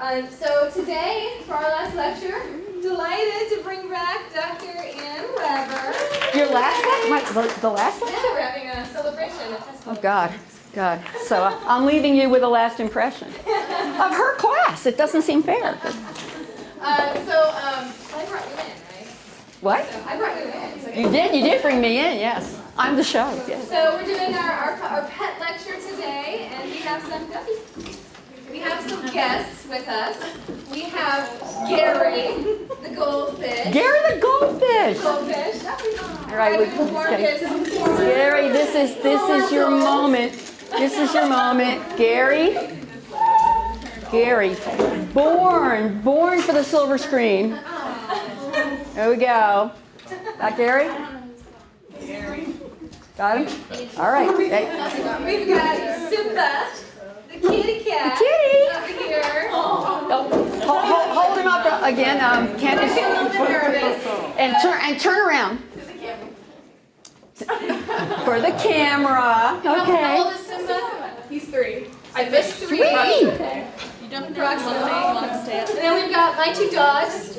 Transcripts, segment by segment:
So today, for our last lecture, delighted to bring back Dr. Ann Weber. Your last lecture? The last lecture? Yeah, we're having a celebration. Oh, God. So I'm leaving you with a last impression of her class. It doesn't seem fair. I brought you in, right? What? So I brought you in. So You did bring me in, yes. I'm the show, yes. So we're doing our pet lecture today, and we have some guests with us. We have Gary, the goldfish. Gary the goldfish. Goldfish. All right, Gary, this is your moment. This is your moment. Gary, born for the silver screen. There we go. Got Gary? Got him? All right. Hey. We've got Simba, the kitty cat. The kitty. Over here. Oh, hold him up again, Candace. And turn around. For the camera. Okay. How old is Simba? He's 3. I missed 3. You don't Approximately. And then we've got my 2 dogs.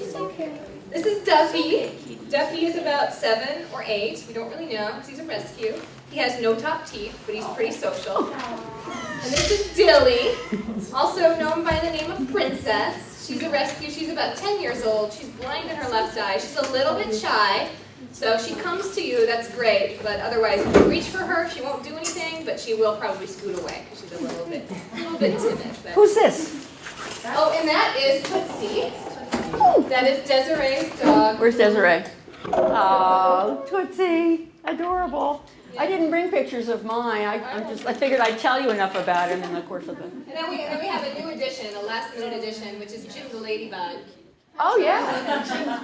This is Duffy. Duffy is about 7 or 8. We don't really know because he's a rescue. He has no top teeth, but he's pretty social. And this is Dilly, also known by the name of Princess. She's a rescue. She's about 10 years old. She's blind in her left eye. She's a little bit shy. So if she comes to you, that's great. But otherwise, if you reach for her, she won't do anything, but she will probably scoot away because she's a little bit timid. But. Who's this? Oh, and that is Tootsie. That is Desiree's dog. Where's Desiree? Oh, Tootsie. Adorable. I didn't bring pictures of mine. I figured I'd tell you enough about him in the course of the... And then we have a new edition, a last-minute edition, which is Jim the Ladybug. Oh, yeah.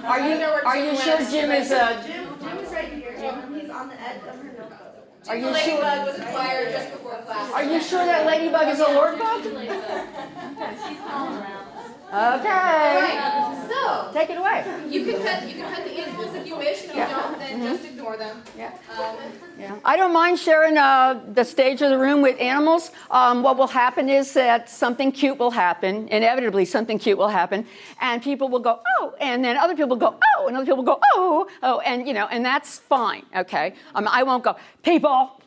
Are you sure Jim is a... Jim is right here. He's on the edge of her notebook. Are Jim you the sure? Ladybug was acquired just before class. Are you sure that ladybug is a Lord bug? She's calling around. Okay. Right, so, Take it away. you can cut the animals if you wish, and if you don't, then just ignore them. Yeah. Yeah. I don't mind sharing the stage of the room with animals. What will happen is that something cute will happen. Inevitably, something cute will happen. And people will go, oh, and then other people will go, oh, and other people will go, oh, and, and that's fine, okay? I won't go, people,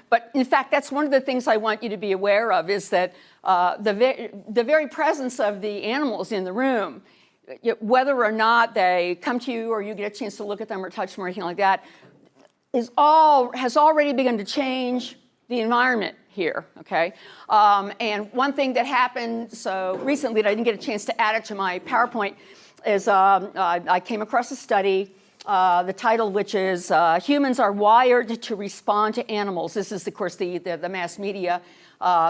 but in fact, that's one of the things I want you to be aware of is that the very presence of the animals in the room, whether or not they come to you or you get a chance to look at them or touch them or anything like that, has already begun to change the environment here, okay? And one thing that happened so recently that I didn't get a chance to add it to my PowerPoint is I came across a study, the title which is Humans Are Wired to Respond to Animals. This is, of course, the mass media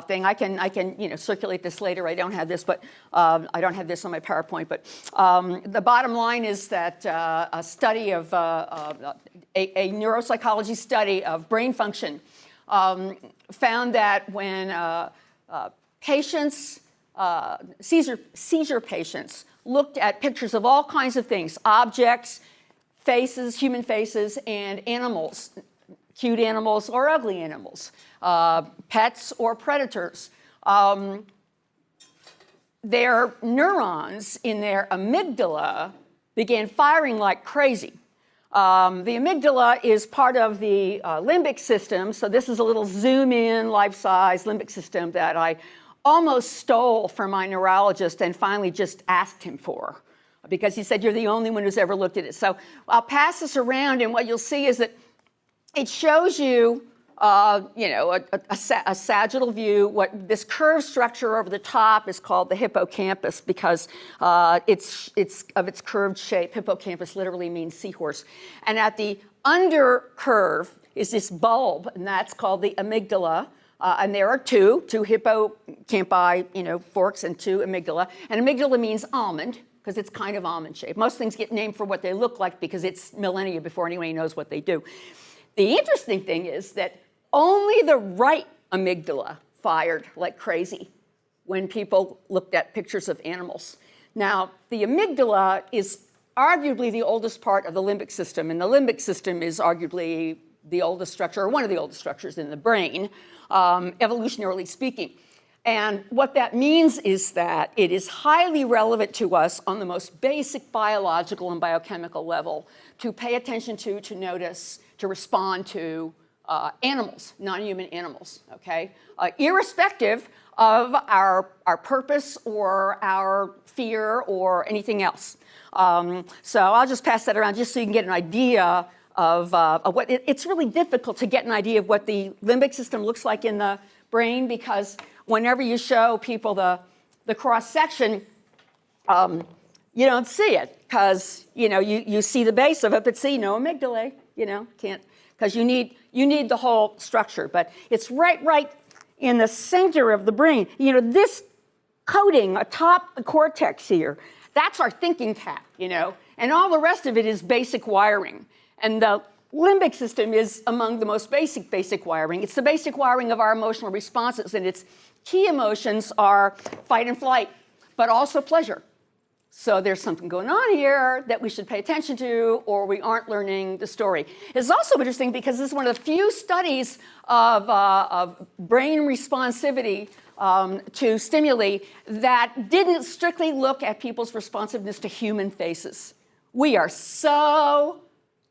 thing. I can circulate this later. I don't have this, but I don't have this on my PowerPoint. But the bottom line is that a study of a neuropsychology study of brain function found that when patients, seizure patients, looked at pictures of all kinds of things, objects, faces, human faces, and animals, cute animals or ugly animals, pets or predators. Their neurons in their amygdala began firing like crazy. The amygdala is part of the limbic system, so this is a little zoom-in, life-size limbic system that I almost stole from my neurologist and finally just asked him for, because he said, you're the only one who's ever looked at it. So I'll pass this around, and what you'll see is that it shows you, a sagittal view. What this curved structure over the top is called the hippocampus because it's of its curved shape. Hippocampus literally means seahorse. And at the under curve is this bulb, and that's called the amygdala. And there are two hippocampi, forks, and 2 amygdala. And amygdala means almond, because it's kind of almond shaped. Most things get named for what they look like because it's millennia before anybody knows what they do. The interesting thing is that only the right amygdala fired like crazy when people looked at pictures of animals. Now, the amygdala is arguably the oldest part of the limbic system, and the limbic system is arguably the oldest structure, or one of the oldest structures in the brain, evolutionarily speaking. And what that means is that it is highly relevant to us on the most basic biological and biochemical level to pay attention to notice, to respond to animals, non-human animals, okay? Irrespective of our purpose or our fear or anything else. So I'll just pass that around just so you can get an idea of what, it's really difficult to get an idea of what the limbic system looks like in the brain, because whenever you show people the cross-section, you don't see it, because, you see the base of it, but see no amygdala, can't, because you need the whole structure. But it's right in the center of the brain. This coating atop the cortex here, that's our thinking cap, and all the rest of it is basic wiring. And the limbic system is among the most basic wiring. It's the basic wiring of our emotional responses, and its key emotions are fight and flight, but also pleasure. So there's something going on here that we should pay attention to, or we aren't learning the story. It's also interesting because this is one of the few studies of brain responsivity to stimuli that didn't strictly look at people's responsiveness to human faces. We are so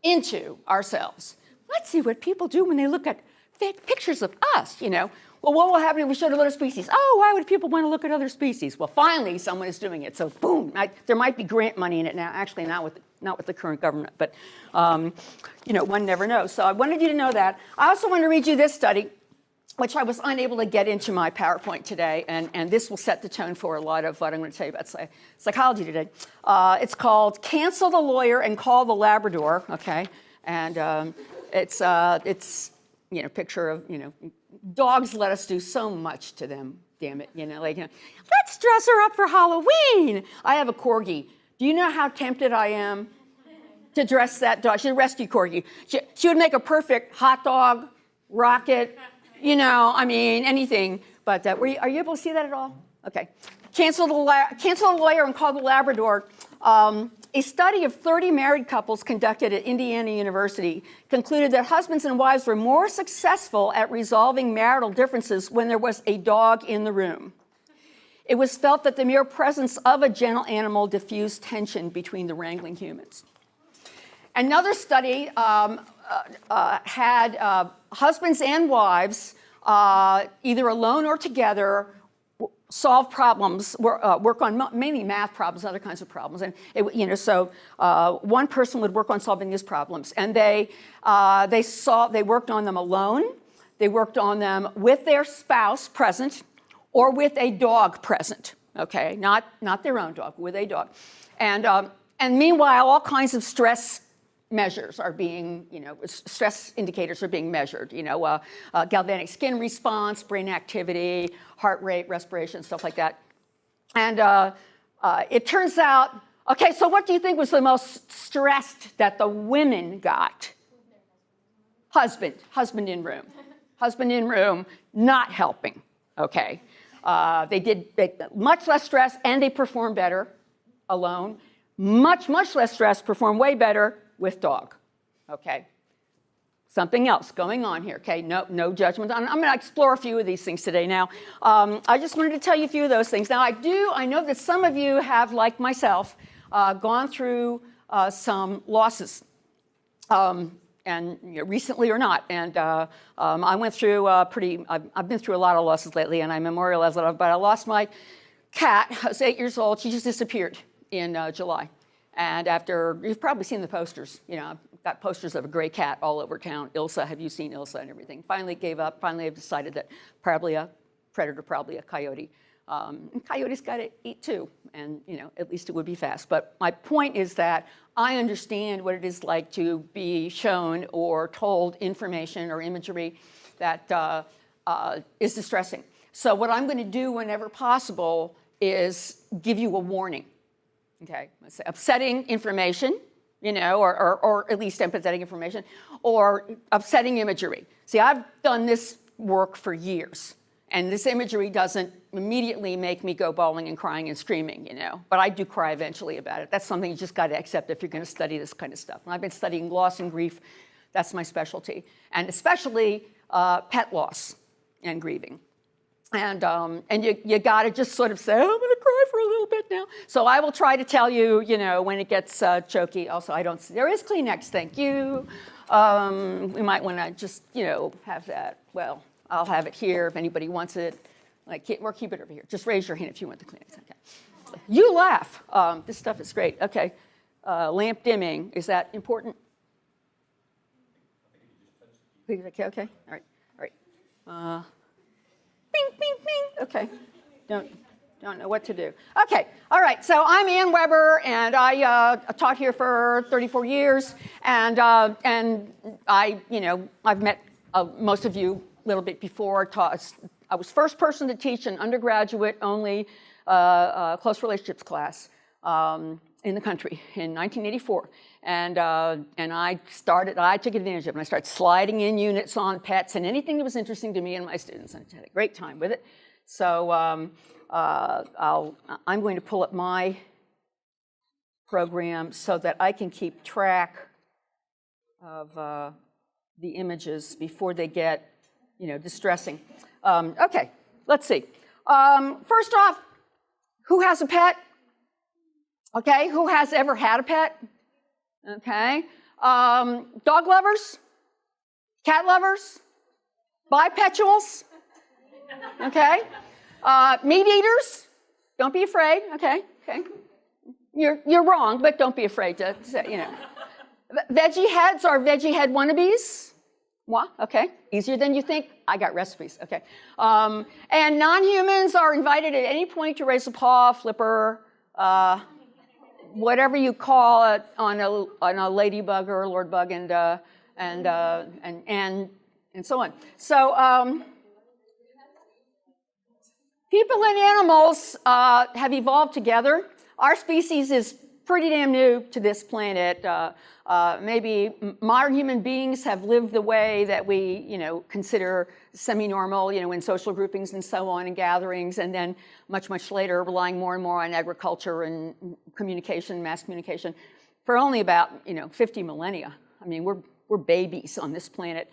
into ourselves. Let's see what people do when they look at pictures of us, Well, what will happen if we showed another species? Oh, why would people want to look at other species? Well, finally, someone is doing it. So, boom, there might be grant money in it now. Actually, not with the current government, but, one never knows. So I wanted you to know that. I also want to read you this study, which I was unable to get into my PowerPoint today, and this will set the tone for a lot of what I'm going to tell you about psychology today. It's called Cancel the Lawyer and Call the Labrador, okay? And it's picture of, dogs let us do so much to them, damn it, let's dress her up for Halloween. I have a corgi. Do you know how tempted I am to dress that dog? She's a rescue corgi. She would make a perfect hot dog, rocket, anything. But are you able to see that at all? Okay. Cancel the Lawyer and Call the Labrador. A study of 30 married couples conducted at Indiana University concluded that husbands and wives were more successful at resolving marital differences when there was a dog in the room. It was felt that the mere presence of a gentle animal diffused tension between the wrangling humans. Another study had husbands and wives, either alone or together, solve problems, work on mainly math problems, other kinds of problems, and so one person would work on solving these problems, and they worked on them alone, they worked on them with their spouse present, or with a dog present, okay, not their own dog, with a dog, and meanwhile all kinds of stress measures are being, stress indicators are being measured, galvanic skin response, brain activity, heart rate, respiration, stuff like that. And it turns out, okay, so what do you think was the most stressed that the women got? Husband in room. Husband in room, not helping, okay? They did much less stress and they performed better alone. Much less stress, perform way better with dog, okay? Something else going on here, okay? No judgment. I'm going to explore a few of these things today. Now, I just wanted to tell you a few of those things. Now, I know that some of you have, like myself, gone through some losses, and recently or not. And I went through I've been through a lot of losses lately, and I memorialize a lot of, but I lost my cat. I was 8 years old. She just disappeared in July. And after, you've probably seen the posters, I've got posters of a gray cat all over town. Ilsa, have you seen Ilsa and everything? Finally gave up. Finally, I've decided that probably a predator, probably a coyote. And coyotes got to eat too, and at least it would be fast. But my point is that I understand what it is like to be shown or told information or imagery that is distressing. So what I'm going to do whenever possible is give you a warning. Okay, let's say upsetting information, or at least empathetic information, or upsetting imagery. See, I've done this work for years, and this imagery doesn't immediately make me go bawling and crying and screaming, but I do cry eventually about it. That's something you just got to accept if you're going to study this kind of stuff. And I've been studying loss and grief. That's my specialty, and especially pet loss and grieving. And you got to just sort of say, oh, I'm going to cry for a little bit now. So I will try to tell you, when it gets choky. Also, there is Kleenex, thank you. We might want to just, have that. Well, I'll have it here if anybody wants it. Or keep it over here. Just raise your hand if you want the Kleenex. Okay. You laugh. This stuff is great. Okay. Lamp dimming. Is that important? Okay. All right. Bing, bing, bing. Okay. Don't know what to do. Okay. All right. So I'm Ann Weber, and I taught here for 34 years, and I've met most of you a little bit before. I was first person to teach an undergraduate only close relationships class in the country in 1984. And I took advantage of it. And I started sliding in units on pets and anything that was interesting to me and my students. And I had a great time with it. So I'm going to pull up my program so that I can keep track of the images before they get, distressing. Okay, let's see. First off, who has a pet? Okay, who has ever had a pet? Okay, dog lovers, cat lovers, bipetuals, okay, meat eaters, don't be afraid, okay. You're wrong, but don't be afraid to say, Veggie heads are veggie head wannabes. What? Okay, easier than you think. I got recipes, okay. And non-humans are invited at any point to raise a paw, flipper, whatever you call it on a ladybug or a lord bug, and so on. So people and animals have evolved together. Our species is pretty damn new to this planet. Maybe modern human beings have lived the way that we, consider semi-normal, in social groupings and so on, and gatherings, and then much, much later, relying more and more on agriculture and communication, mass communication, for only about, 50 millennia. I mean, we're babies on this planet.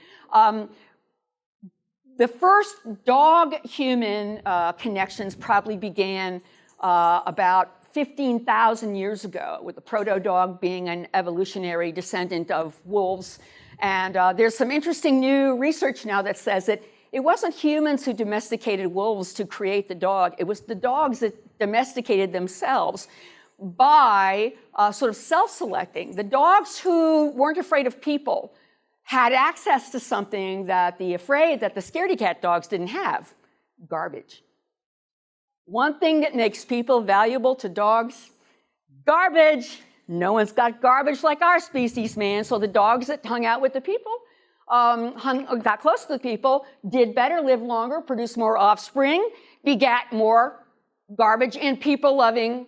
The first dog-human connections probably began about 15,000 years ago, with the proto-dog being an evolutionary descendant of wolves. And there's some interesting new research now that says that it wasn't humans who domesticated wolves to create the dog. It was the dogs that domesticated themselves by sort of self-selecting. The dogs who weren't afraid of people had access to something that the scaredy cat dogs didn't have: garbage. One thing that makes people valuable to dogs: garbage. No one's got garbage like our species, man. So the dogs that hung out with the people, got close to the people, did better, lived longer, produced more offspring, begat more garbage and people-loving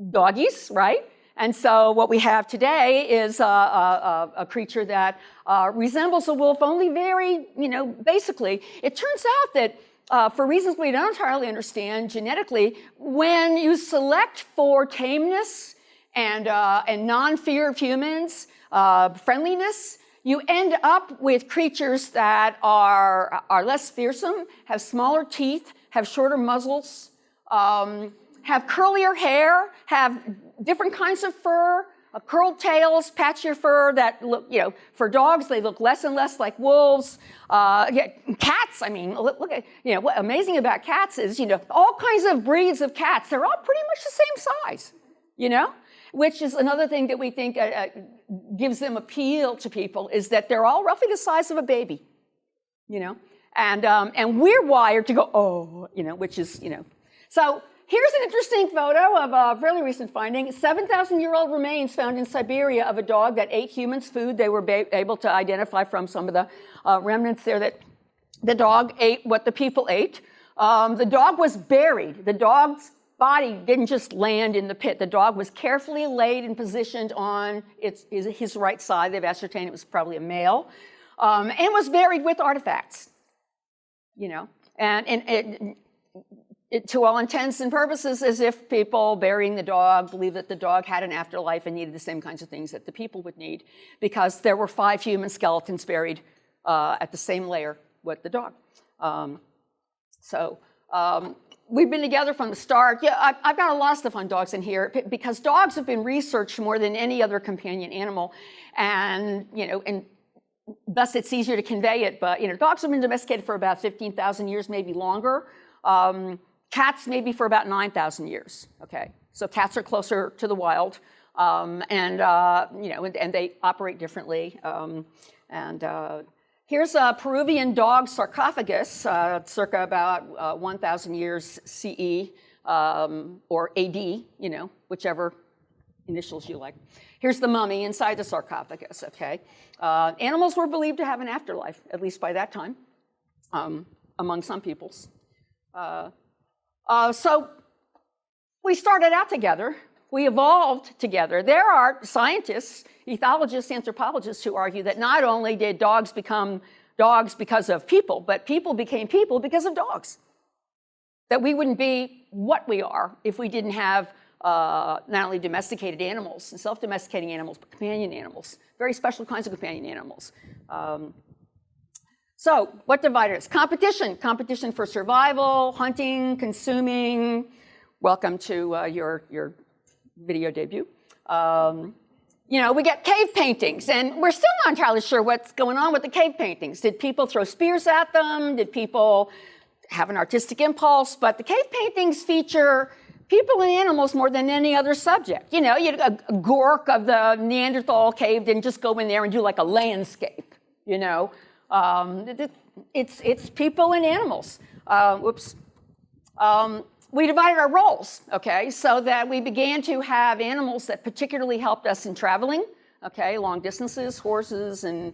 doggies, right? And so what we have today is a creature that resembles a wolf only very, basically. It turns out that for reasons we don't entirely understand genetically, when you select for tameness and non-fear of humans, friendliness, you end up with creatures that are less fearsome, have smaller teeth, have shorter muzzles, have curlier hair, have different kinds of fur, curled tails, patchier fur that look, for dogs, they look less and less like wolves. Cats, I mean, look at, what amazing about cats is, all kinds of breeds of cats, they're all pretty much the same size, which is another thing that we think gives them appeal to people, is that they're all roughly the size of a baby, and we're wired to go, oh, which is, So here's an interesting photo of a fairly recent finding: 7,000-year-old remains found in Siberia of a dog that ate humans' food. They were able to identify from some of the remnants there that the dog ate what the people ate. The dog was buried. The dog's body didn't just land in the pit. The dog was carefully laid and positioned on his right side. They've ascertained it was probably a male, and was buried with artifacts, and to all intents and purposes, as if people burying the dog believed that the dog had an afterlife and needed the same kinds of things that the people would need, because there were 5 human skeletons buried at the same layer with the dog. We've been together from the start. Yeah, I've got a lot of stuff on dogs in here because dogs have been researched more than any other companion animal, and and thus it's easier to convey it. But dogs have been domesticated for about 15,000 years, maybe longer. Cats maybe for about 9,000 years. Okay, so cats are closer to the wild, and they operate differently. Here's a Peruvian dog sarcophagus, circa about 1,000 years CE or AD, whichever initials you like. Here's the mummy inside the sarcophagus, okay? Animals were believed to have an afterlife, at least by that time, among some peoples. So we started out together. We evolved together. There are scientists, ethologists, anthropologists who argue that not only did dogs become dogs because of people, but people became people because of dogs. That we wouldn't be what we are if we didn't have not only domesticated animals and self-domesticating animals, but companion animals, very special kinds of companion animals. So what divided us? Competition for survival, hunting, consuming. Welcome to your video debut. We get cave paintings, and we're still not entirely sure what's going on with the cave paintings. Did people throw spears at them? Did people have an artistic impulse? But the cave paintings feature people and animals more than any other subject. A Gork of the Neanderthal cave didn't just go in there and do like a landscape, It's people and animals. We divided our roles, okay, so that we began to have animals that particularly helped us in traveling, okay, long distances, horses and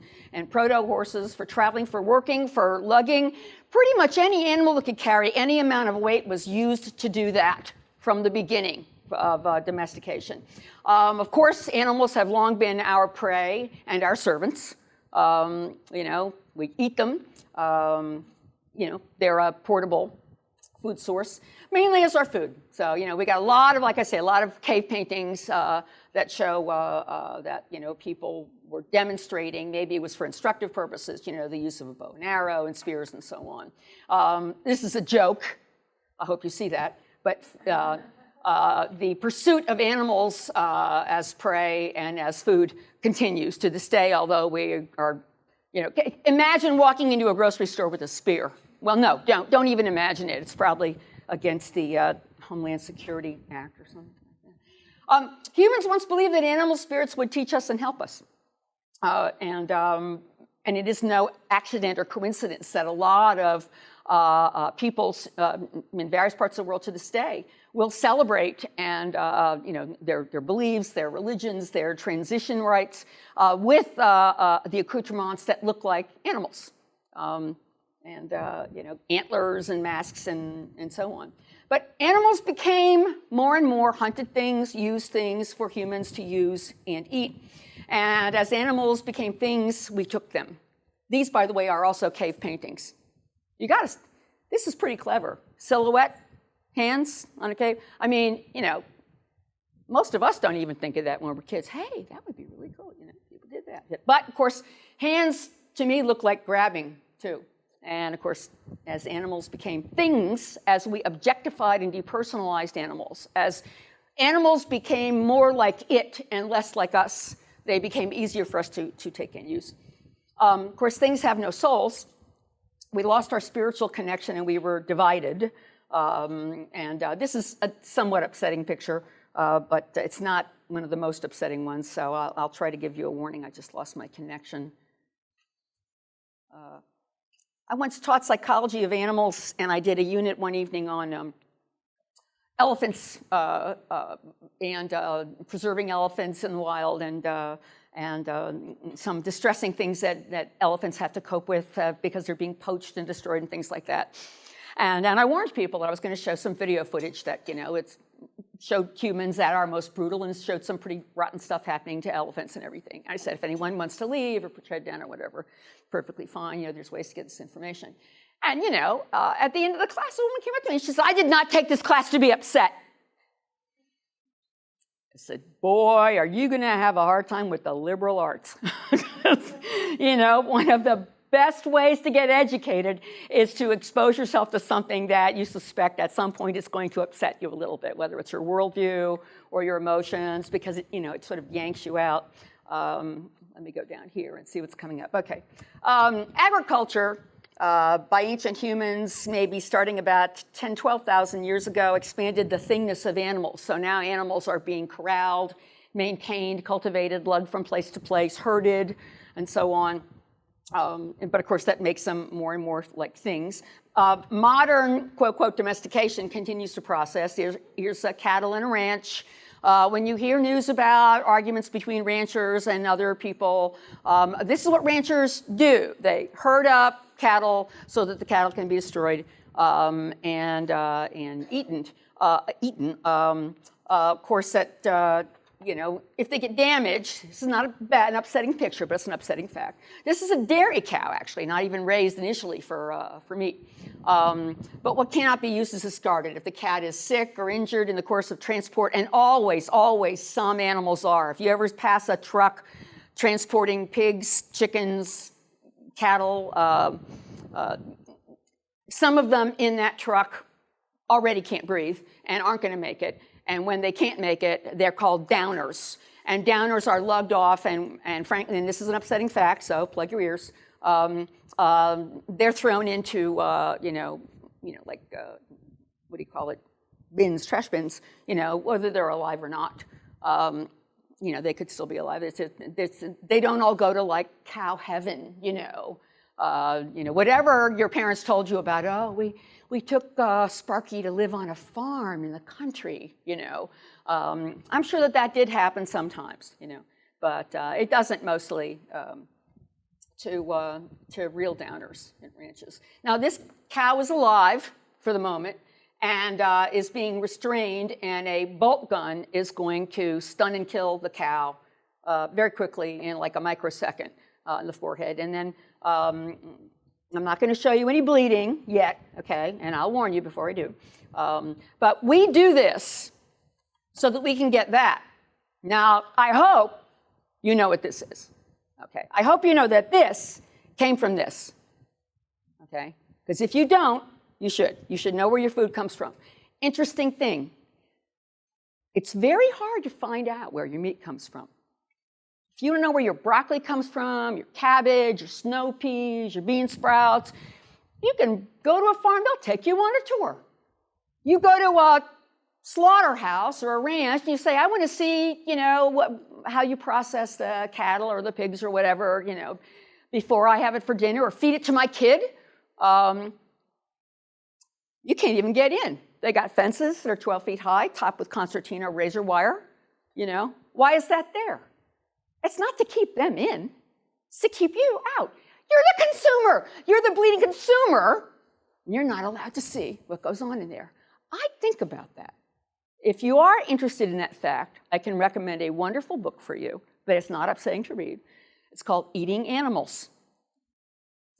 proto-horses for traveling, for working, for lugging. Pretty much any animal that could carry any amount of weight was used to do that from the beginning of domestication. Of course, animals have long been our prey and our servants. We eat them. They're a portable food source, mainly as our food. So, we got a lot of, like I say, a lot of cave paintings that show that, people were demonstrating, maybe it was for instructive purposes, the use of a bow and arrow and spears and so on. This is a joke. I hope you see that. But the pursuit of animals as prey and as food continues to this day, although we are, imagine walking into a grocery store with a spear. Well, no, don't even imagine it. It's probably against the Homeland Security Act or something like that. Humans once believed that animal spirits would teach us and help us. And it is no accident or coincidence that a lot of peoples in various parts of the world to this day will celebrate and their beliefs, their religions, their transition rites with the accoutrements that look like animals. Antlers and masks and so on. But animals became more and more hunted things, used things for humans to use and eat. And as animals became things, we took them. These, by the way, are also cave paintings. This is pretty clever. Silhouette, hands on a cave. I mean, most of us don't even think of that when we're kids. Hey, that would be really cool, people did that. But of course, hands to me look like grabbing too. And of course, as animals became things, as we objectified and depersonalized animals, as animals became more like it and less like us, they became easier for us to take and use. Of course, things have no souls. We lost our spiritual connection and we were divided. This is a somewhat upsetting picture, but it's not one of the most upsetting ones, so I'll try to give you a warning. I just lost my connection. I once taught psychology of animals, and I did a unit one evening on elephants and preserving elephants in the wild and some distressing things that elephants have to cope with because they're being poached and destroyed and things like that. And I warned people that I was going to show some video footage that, it showed humans at our most brutal and showed some pretty rotten stuff happening to elephants and everything. I said, if anyone wants to leave or put your head down or whatever, perfectly fine. There's ways to get this information. And, at the end of the class, a woman came up to me and she said, I did not take this class to be upset. I said, boy, are you going to have a hard time with the liberal arts. One of the best ways to get educated is to expose yourself to something that you suspect at some point is going to upset you a little bit, whether it's your worldview or your emotions, because it sort of yanks you out. Let me go down here and see what's coming up. Okay. Agriculture by ancient humans, maybe starting about 10, 12,000 years ago, expanded the thingness of animals. So now animals are being corralled, maintained, cultivated, lugged from place to place, herded, and so on. But of course, that makes them more and more like things. Modern, quote, quote, domestication continues to process. Here's a cattle in a ranch. When you hear news about arguments between ranchers and other people, this is what ranchers do. They herd up cattle so that the cattle can be destroyed and eaten. Of course, that if they get damaged, this is not an upsetting picture, but it's an upsetting fact. This is a dairy cow, actually, not even raised initially for meat. But what cannot be used is discarded. If the cat is sick or injured in the course of transport, and always some animals are. If you ever pass a truck transporting pigs, chickens, cattle, some of them in that truck already can't breathe and aren't going to make it. And when they can't make it, they're called downers. And downers are lugged off, and frankly, and this is an upsetting fact, so plug your ears. They're thrown into, what do you call it? Bins, trash bins, whether they're alive or not. They could still be alive. They don't all go to like cow heaven, whatever your parents told you about. Oh, we took Sparky to live on a farm in the country. I'm sure that did happen sometimes, but it doesn't mostly to real downers in ranches. Now this cow is alive for the moment and is being restrained, and a bolt gun is going to stun and kill the cow very quickly in like a microsecond in the forehead. And then I'm not going to show you any bleeding yet, okay? And I'll warn you before I do. But we do this so that we can get that. Now, I hope you know what this is, okay? I hope you know that this came from this, okay? Because if you don't, you should. You should know where your food comes from. Interesting thing, it's very hard to find out where your meat comes from. If you don't know where your broccoli comes from, your cabbage, your snow peas, your bean sprouts, you can go to a farm, they'll take you on a tour. You go to a slaughterhouse or a ranch and you say, I want to see, how you process the cattle or the pigs or whatever, before I have it for dinner or feed it to my kid. You can't even get in. They got fences that are 12 feet high, topped with concertina razor wire. Why is that there? It's not to keep them in. It's to keep you out. You're the consumer. You're the bleeding consumer. And you're not allowed to see what goes on in there. I think about that. If you are interested in that fact, I can recommend a wonderful book for you, but it's not upsetting to read. It's called Eating Animals.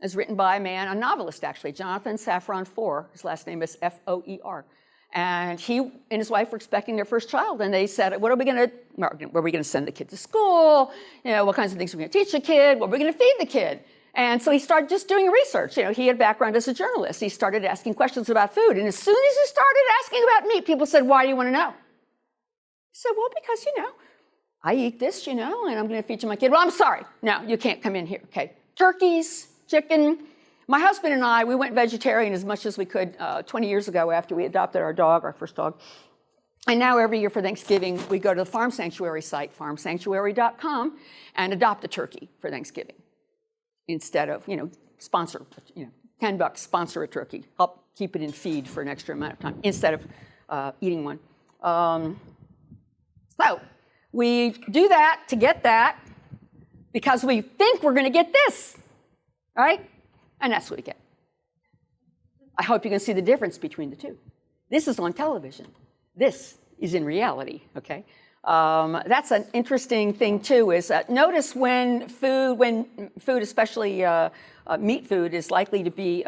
It's written by a novelist actually, Jonathan Safran Foer. His last name is F-O-E-R. And he and his wife were expecting their first child, and they said, were we going to send the kid to school? What kinds of things are we going to teach the kid? What are we going to feed the kid? And so he started just doing research. He had a background as a journalist. He started asking questions about food. And as soon as he started asking about meat, people said, why do you want to know? He said, well, because, I eat this, and I'm going to feed to my kid. Well, I'm sorry. No, you can't come in here, okay? Turkeys, chicken. My husband and I, we went vegetarian as much as we could 20 years ago after we adopted our first dog. And now every year for Thanksgiving, we go to the Farm Sanctuary site, farmsanctuary.com, and adopt a turkey for Thanksgiving. Instead of, sponsor, $10, sponsor a turkey, help keep it in feed for an extra amount of time, instead of eating one. So we do that to get that because we think we're going to get this, right? And that's what we get. I hope you can see the difference between the two. This is on television. This is in reality, okay? That's an interesting thing too, is notice when food, especially meat food, is likely to be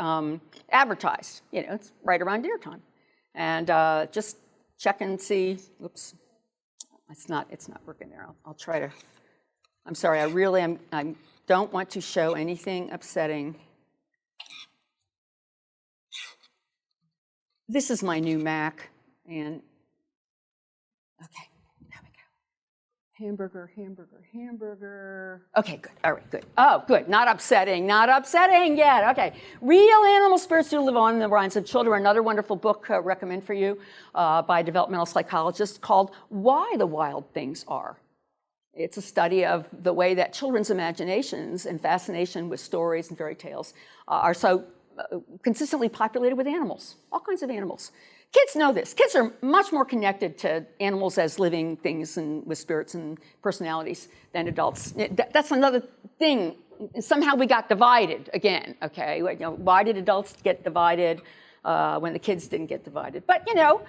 advertised. It's right around dinner time. And just check and see, oops, it's not working there. I'll try to, I'm sorry, I don't don't want to show anything upsetting. This is my new Mac, and okay, there we go. Hamburger, hamburger, hamburger. Okay, good, all right, good. Oh, good, not upsetting yet, okay. Real Animal Spirits Do Live On in the Minds of Children, another wonderful book I recommend for you by a developmental psychologist called Why the Wild Things Are. It's a study of the way that children's imaginations and fascination with stories and fairy tales are so consistently populated with animals, all kinds of animals. Kids know this. Kids are much more connected to animals as living things and with spirits and personalities than adults. That's another thing. Somehow we got divided again, okay? You know, why did adults get divided when the kids didn't get divided? But, you know,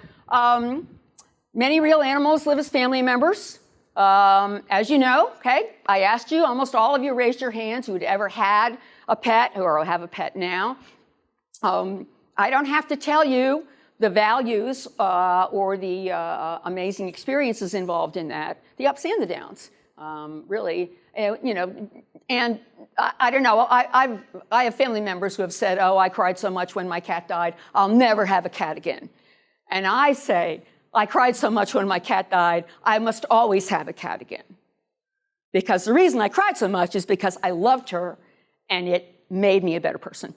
many real animals live as family members. As you know, okay, I asked you, almost all of you raised your hands who'd ever had a pet or have a pet now. I don't have to tell you the values or the amazing experiences involved in that, the ups and the downs, really. You know, and I don't know, I have family members who have said, oh, I cried so much when my cat died, I'll never have a cat again. And I say, I cried so much when my cat died, I must always have a cat again. Because the reason I cried so much is because I loved her and it made me a better person.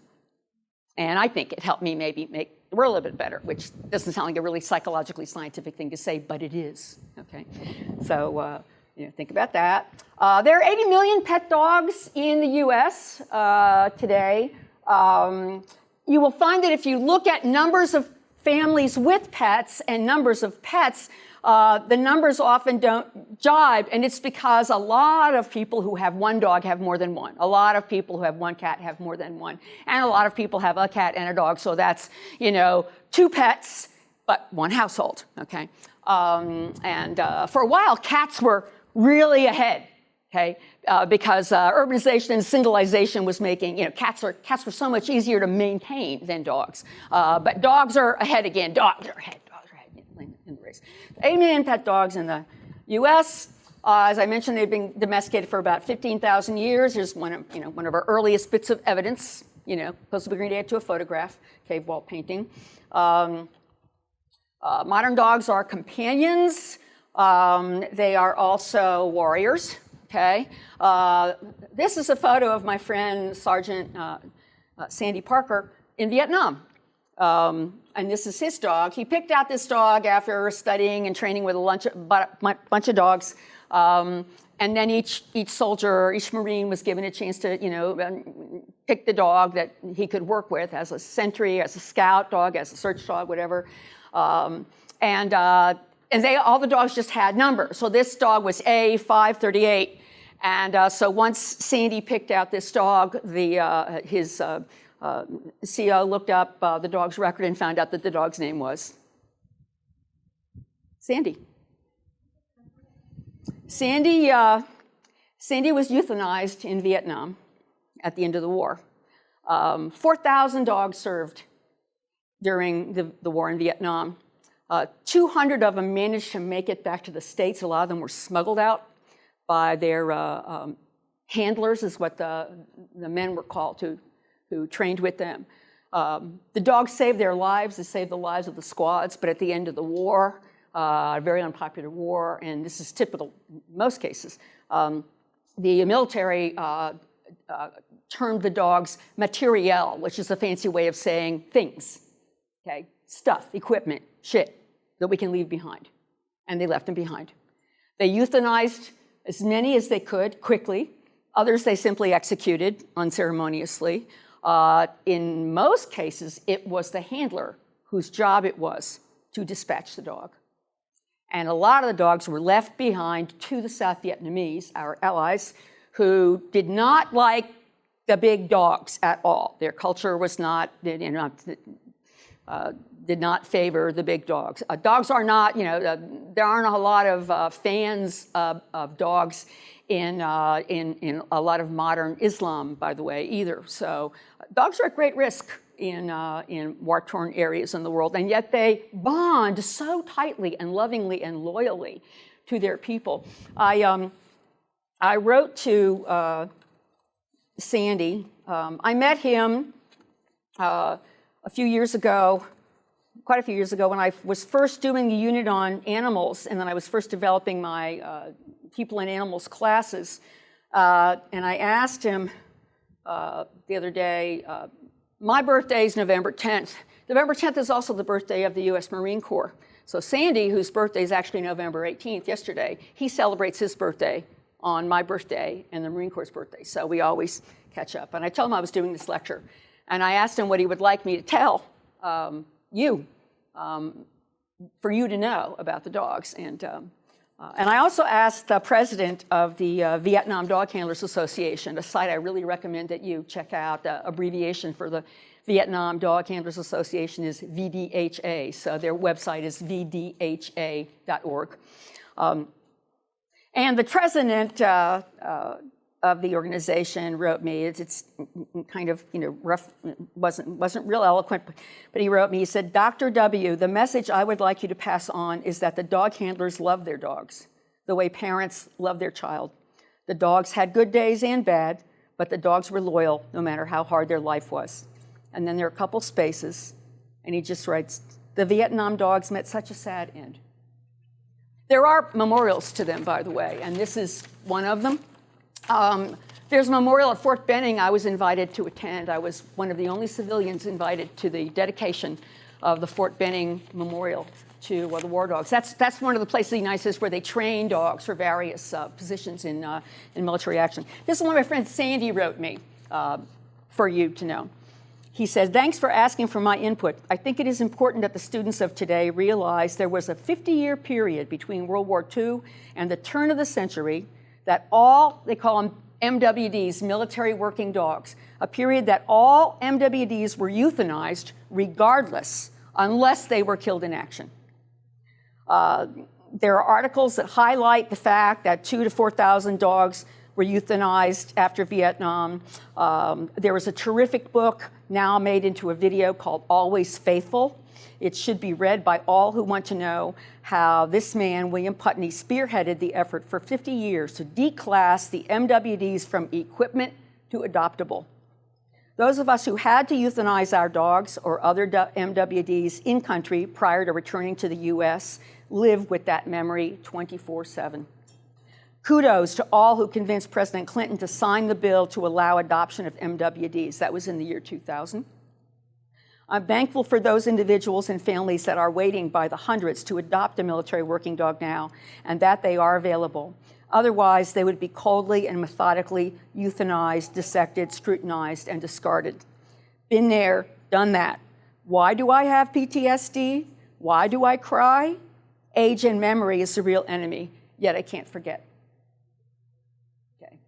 And I think it helped me maybe make the world a little bit better, which doesn't sound like a really psychologically scientific thing to say, but it is, okay? So, you know, think about that. There are 80 million pet dogs in the US today. You will find that if you look at numbers of families with pets and numbers of pets, the numbers often don't jibe, and it's because a lot of people who have one dog have more than one. A lot of people who have one cat have more than one. And a lot of people have a cat and a dog, so that's, you know, 2 pets, but 1 household, okay? For a while, cats were really ahead, okay? Because urbanization and singleization was making, you know, cats were so much easier to maintain than dogs. But dogs are ahead again. Dogs are ahead in the race. 80 million pet dogs in the U.S. As I mentioned, they've been domesticated for about 15,000 years. Here's one of our earliest bits of evidence, you know, possibly going to add to a photograph, cave wall painting. Modern dogs are companions. They are also warriors. Okay, this is a photo of my friend Sergeant Sandy Parker in Vietnam. And this is his dog. He picked out this dog after studying and training with a bunch of dogs. And then each soldier, each Marine was given a chance to, you know, pick the dog that he could work with as a sentry, as a scout dog, as a search dog, whatever. And all the dogs just had numbers. So this dog was A538. And so once Sandy picked out this dog, his CO looked up the dog's record and found out that the dog's name was Sandy. Sandy was euthanized in Vietnam at the end of the war. 4,000 dogs served during the war in Vietnam. 200 of them managed to make it back to the States. A lot of them were smuggled out by their handlers, is what the men were called, who trained with them. The dogs saved their lives. They saved the lives of the squads, but at the end of the war, a very unpopular war, and this is typical in most cases, the military termed the dogs materiel, which is a fancy way of saying things, okay? Stuff, equipment, shit that we can leave behind. And they left them behind. They euthanized as many as they could quickly. Others they simply executed unceremoniously. In most cases, it was the handler whose job it was to dispatch the dog. And a lot of the dogs were left behind to the South Vietnamese, our allies, who did not like the big dogs at all. Their culture was not, did not favor the big dogs. Dogs are not, there aren't a lot of fans of dogs in a lot of modern Islam, by the way, either. So dogs are at great risk in war-torn areas in the world, and yet they bond so tightly and lovingly and loyally to their people. I wrote to Sandy. I met him a few years ago, quite a few years ago, when I was first doing the unit on animals, and then I was first developing my people and animals classes. And I asked him the other day, my birthday is November 10th. November 10th is also the birthday of the U.S. Marine Corps. So Sandy, whose birthday is actually November 18th, yesterday, he celebrates his birthday on my birthday and the Marine Corps' birthday. So we always catch up. And I told him I was doing this lecture. And I asked him what he would like me to tell you, for you to know about the dogs. And I also asked the president of the Vietnam Dog Handlers Association, a site I really recommend that you check out. The abbreviation for the Vietnam Dog Handlers Association is VDHA, so their website is vdha.org. And the president of the organization wrote me. It's kind of rough, wasn't real eloquent, but he wrote me. He said, "Dr. W, the message I would like you to pass on is that the dog handlers love their dogs, the way parents love their child. The dogs had good days and bad, but the dogs were loyal no matter how hard their life was." And then there are a couple spaces, and he just writes, "The Vietnam dogs met such a sad end." There are memorials to them, by the way, and this is one of them. There's a memorial at Fort Benning I was invited to attend. I was one of the only civilians invited to the dedication of the Fort Benning Memorial to the war dogs. That's one of the places in the United States where they train dogs for various positions in military action. This is one of my friends, Sandy, wrote me for you to know. He says, "Thanks for asking for my input. I think it is important that the students of today realize there was a 50-year period between World War II and the turn of the century that all," they call them MWDs, military working dogs, "a period that all MWDs were euthanized regardless, unless they were killed in action." There are articles that highlight the fact that 2,000 to 4,000 dogs were euthanized after Vietnam. There was a terrific book now made into a video called Always Faithful. It should be read by all who want to know how this man, William Putney, spearheaded the effort for 50 years to declass the MWDs from equipment to adoptable. Those of us who had to euthanize our dogs or other MWDs in country prior to returning to the U.S. live with that memory 24/7. Kudos to all who convinced President Clinton to sign the bill to allow adoption of MWDs. That was in the year 2000. I'm thankful for those individuals and families that are waiting by the hundreds to adopt a military working dog now, and that they are available. Otherwise, they would be coldly and methodically euthanized, dissected, scrutinized, and discarded. Been there, done that. Why do I have PTSD? Why do I cry? Age and memory is the real enemy, yet I can't forget. Okay.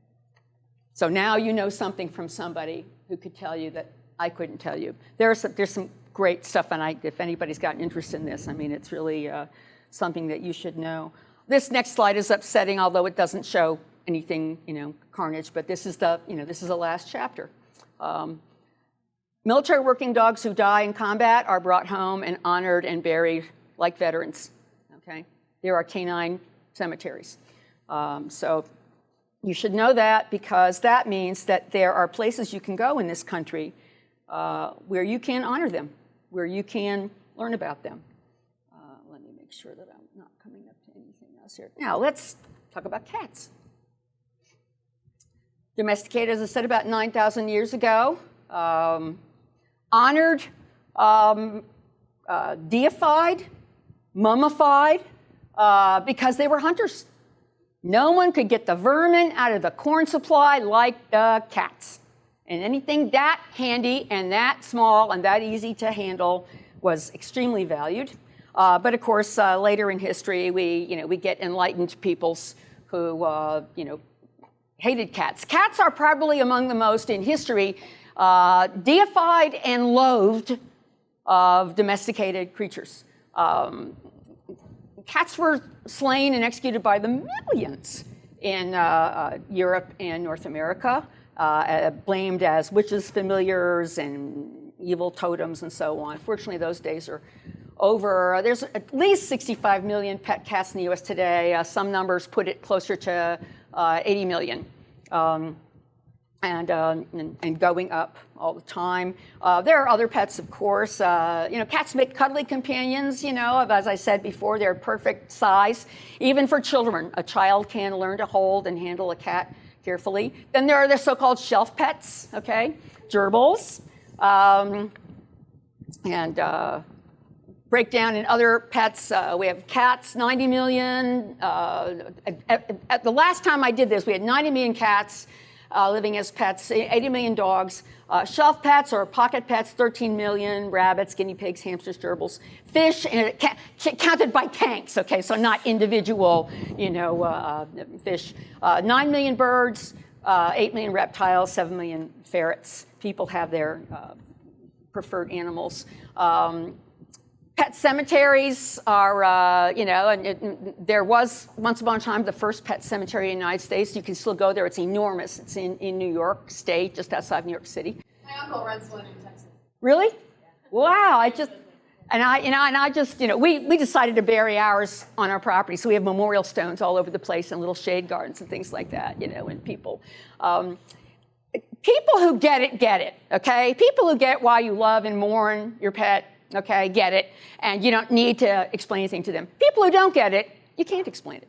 So now you know something from somebody who could tell you that I couldn't tell you. There's some great stuff, and if anybody's got an interest in this, I mean, it's really something that you should know. This next slide is upsetting, although it doesn't show anything, carnage. But this is the last chapter. Military working dogs who die in combat are brought home and honored and buried like veterans. Okay, there are canine cemeteries. So you should know that, because that means that there are places you can go in this country where you can honor them, where you can learn about them. Let me make sure that I'm not coming up to anything else here. Now, let's talk about cats. Domesticated, as I said, about 9,000 years ago. Honored, deified, mummified, because they were hunters. No one could get the vermin out of the corn supply like the cats. And anything that handy and that small and that easy to handle was extremely valued. But of course, later in history, we get enlightened peoples who, hated cats. Cats are probably among the most, in history, deified and loathed of domesticated creatures. Cats were slain and executed by the millions in Europe and North America, blamed as witches, familiars, and evil totems, and so on. Fortunately, those days are over. There's at least 65 million pet cats in the U.S. today. Some numbers put it closer to 80 million. and going up all the time. There are other pets, of course. Cats make cuddly companions, as I said before, they're perfect size, even for children. A child can learn to hold and handle a cat carefully. Then there are the so-called shelf pets, okay? Gerbils. Breakdown in other pets, we have cats, 90 million. At the last time I did this, we had 90 million cats living as pets, 80 million dogs. Shelf pets or pocket pets, 13 million. Rabbits, guinea pigs, hamsters, gerbils. Fish, and counted by tanks, okay, so not individual, fish. 9 million birds, 8 million reptiles, 7 million ferrets. People have their preferred animals. Pet cemeteries are, there was once upon a time the first pet cemetery in the United States. You can still go there. It's enormous. It's in New York State, just outside New York City. My uncle runs one in Texas. Really? Wow! We decided to bury ours on our property, so we have memorial stones all over the place and little shade gardens and things like that. And people. People who get it, okay? People who get why you love and mourn your pet, okay, get it, and you don't need to explain anything to them. People who don't get it, you can't explain it,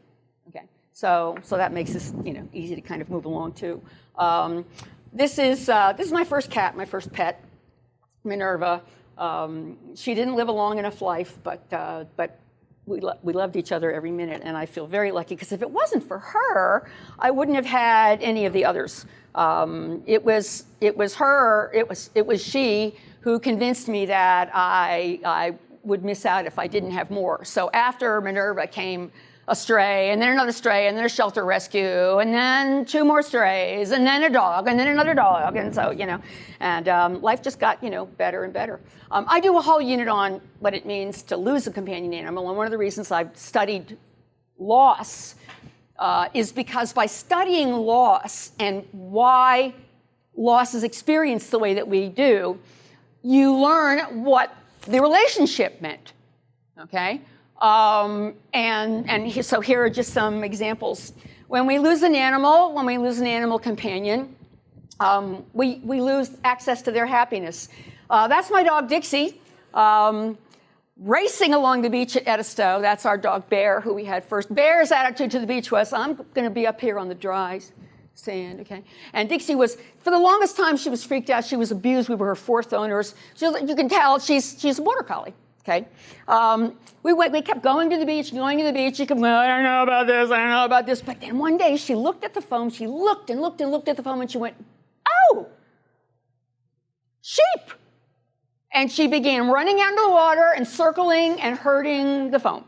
okay? So that makes this, easy to kind of move along too. This is my first cat, my first pet, Minerva. She didn't live a long enough life, but we loved each other every minute, and I feel very lucky because if it wasn't for her, I wouldn't have had any of the others. It was she who convinced me that I would miss out if I didn't have more. So after Minerva came a stray, and then another stray, and then a shelter rescue, and then 2 more strays, and then a dog, and then another dog, and so, life just got, better and better. I do a whole unit on what it means to lose a companion animal, and one of the reasons I've studied loss is because by studying loss and why loss is experienced the way that we do, you learn what the relationship meant, okay? So here are just some examples. When we lose an animal companion, we lose access to their happiness. That's my dog, Dixie, racing along the beach at Edisto. That's our dog, Bear, who we had first. Bear's attitude to the beach was, I'm going to be up here on the dry sand, okay? And Dixie was, for the longest time, she was freaked out. She was abused. We were her 4th owners. You can tell she's a border collie. Okay, we kept going to the beach. She kept, well, I don't know about this. But then one day she looked at the foam. She looked and looked and looked at the foam, and she went, oh, sheep. And she began running out into the water and circling and hurting the foam.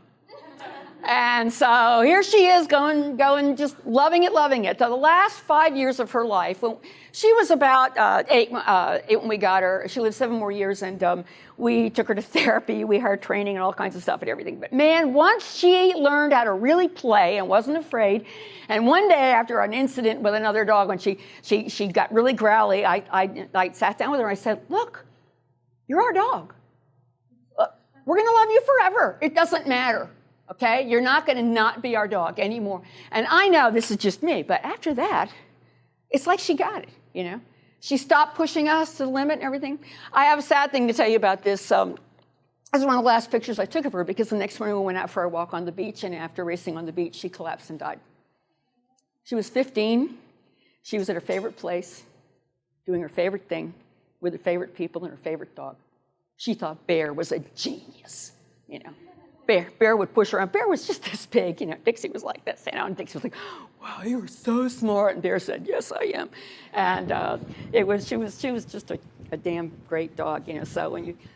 And so here she is going, just loving it. So the last 5 years of her life, when she was about 8 when we got her. She lived 7 more years, and we took her to therapy. We had training and all kinds of stuff and everything. But man, once she learned how to really play and wasn't afraid, and one day after an incident with another dog, when she got really growly, I sat down with her and I said, look, you're our dog. We're going to love you forever. It doesn't matter. Okay, you're not going to not be our dog anymore. And I know this is just me, but after that, it's like she got it, She stopped pushing us to the limit and everything. I have a sad thing to tell you about this. This is one of the last pictures I took of her because the next morning we went out for a walk on the beach, and after racing on the beach, she collapsed and died. She was 15. She was at her favorite place, doing her favorite thing, with her favorite people and her favorite dog. She thought Bear was a genius, Bear would push her around. Bear was just this big, Dixie was like this, and Dixie was like, wow, you're so smart. And Bear said, yes, I am. And she was just a damn great dog, So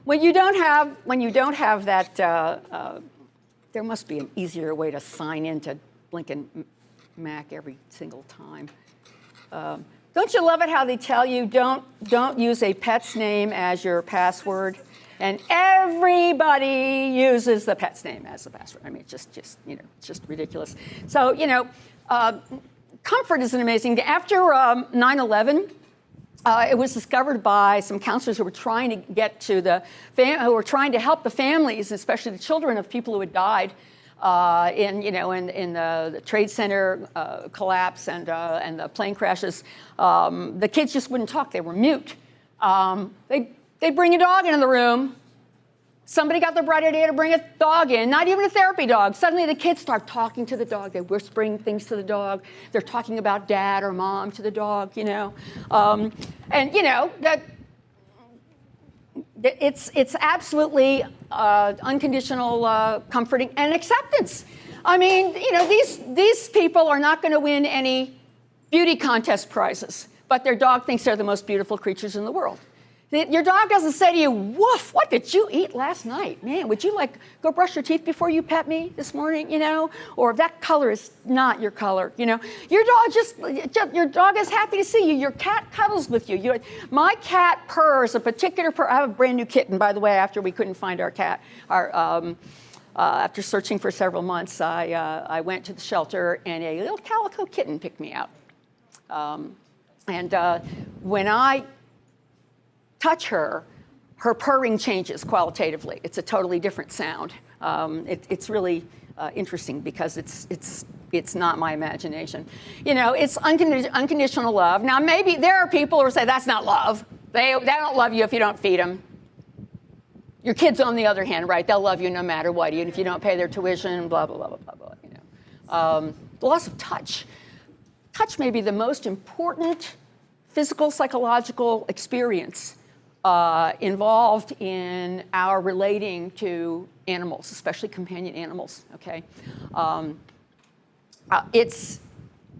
when you don't have that, there must be an easier way to sign into Blinken Mac every single time. Don't you love it how they tell you don't use a pet's name as your password? And everybody uses the pet's name as the password. I mean, it's just ridiculous. So, comfort is an amazing thing. After 9/11, it was discovered by some counselors who were trying to get to who were trying to help the families, especially the children of people who had died in the Trade Center collapse and the plane crashes, the kids just wouldn't talk. They were mute. They'd bring a dog into the room. Somebody got the bright idea to bring a dog in, not even a therapy dog. Suddenly the kids start talking to the dog. They're whispering things to the dog. They're talking about dad or mom to the dog, that it's absolutely unconditional comforting and acceptance. I mean, these people are not going to win any beauty contest prizes, but their dog thinks they're the most beautiful creatures in the world. Your dog doesn't say to you, woof, what did you eat last night? Man, would you go brush your teeth before you pet me this morning, Or that color is not your color, Your dog is happy to see you. Your cat cuddles with you. My cat purrs a particular purr. I have a brand new kitten, by the way, after we couldn't find our cat. After searching for several months, I went to the shelter and a little calico kitten picked me out. When I touch her purring changes qualitatively. It's a totally different sound. It's really interesting because it's not my imagination. It's unconditional love. Now, maybe there are people who say that's not love. They don't love you if you don't feed them. Your kids, on the other hand, right? They'll love you no matter what, even if you don't pay their tuition, blah, blah, blah, blah, blah, The loss of touch. Touch may be the most important physical, psychological experience involved in our relating to animals, especially companion animals, okay?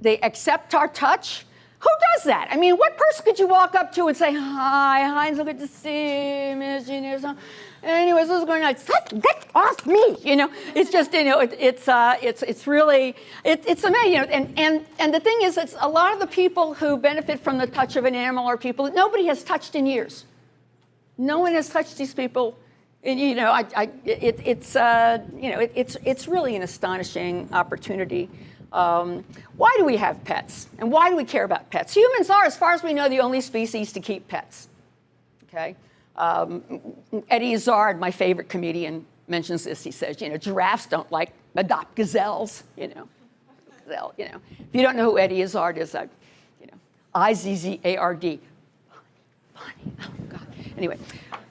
They accept our touch. Who does that? I mean, what person could you walk up to and say, hi, so good to see you, miss you. Anyways, this is going on. Get off me, It's just, it's really, it's amazing, and the thing is, it's a lot of the people who benefit from the touch of an animal are people that nobody has touched in years. No one has touched these people, and it's really an astonishing opportunity. Why do we have pets, and why do we care about pets? Humans are, as far as we know, the only species to keep pets. Okay, Eddie Izzard, my favorite comedian, mentions this. He says, giraffes don't adopt gazelles. Gazelle. If you don't know who Eddie Izzard is, Izzard. Funny. Oh God. Anyway,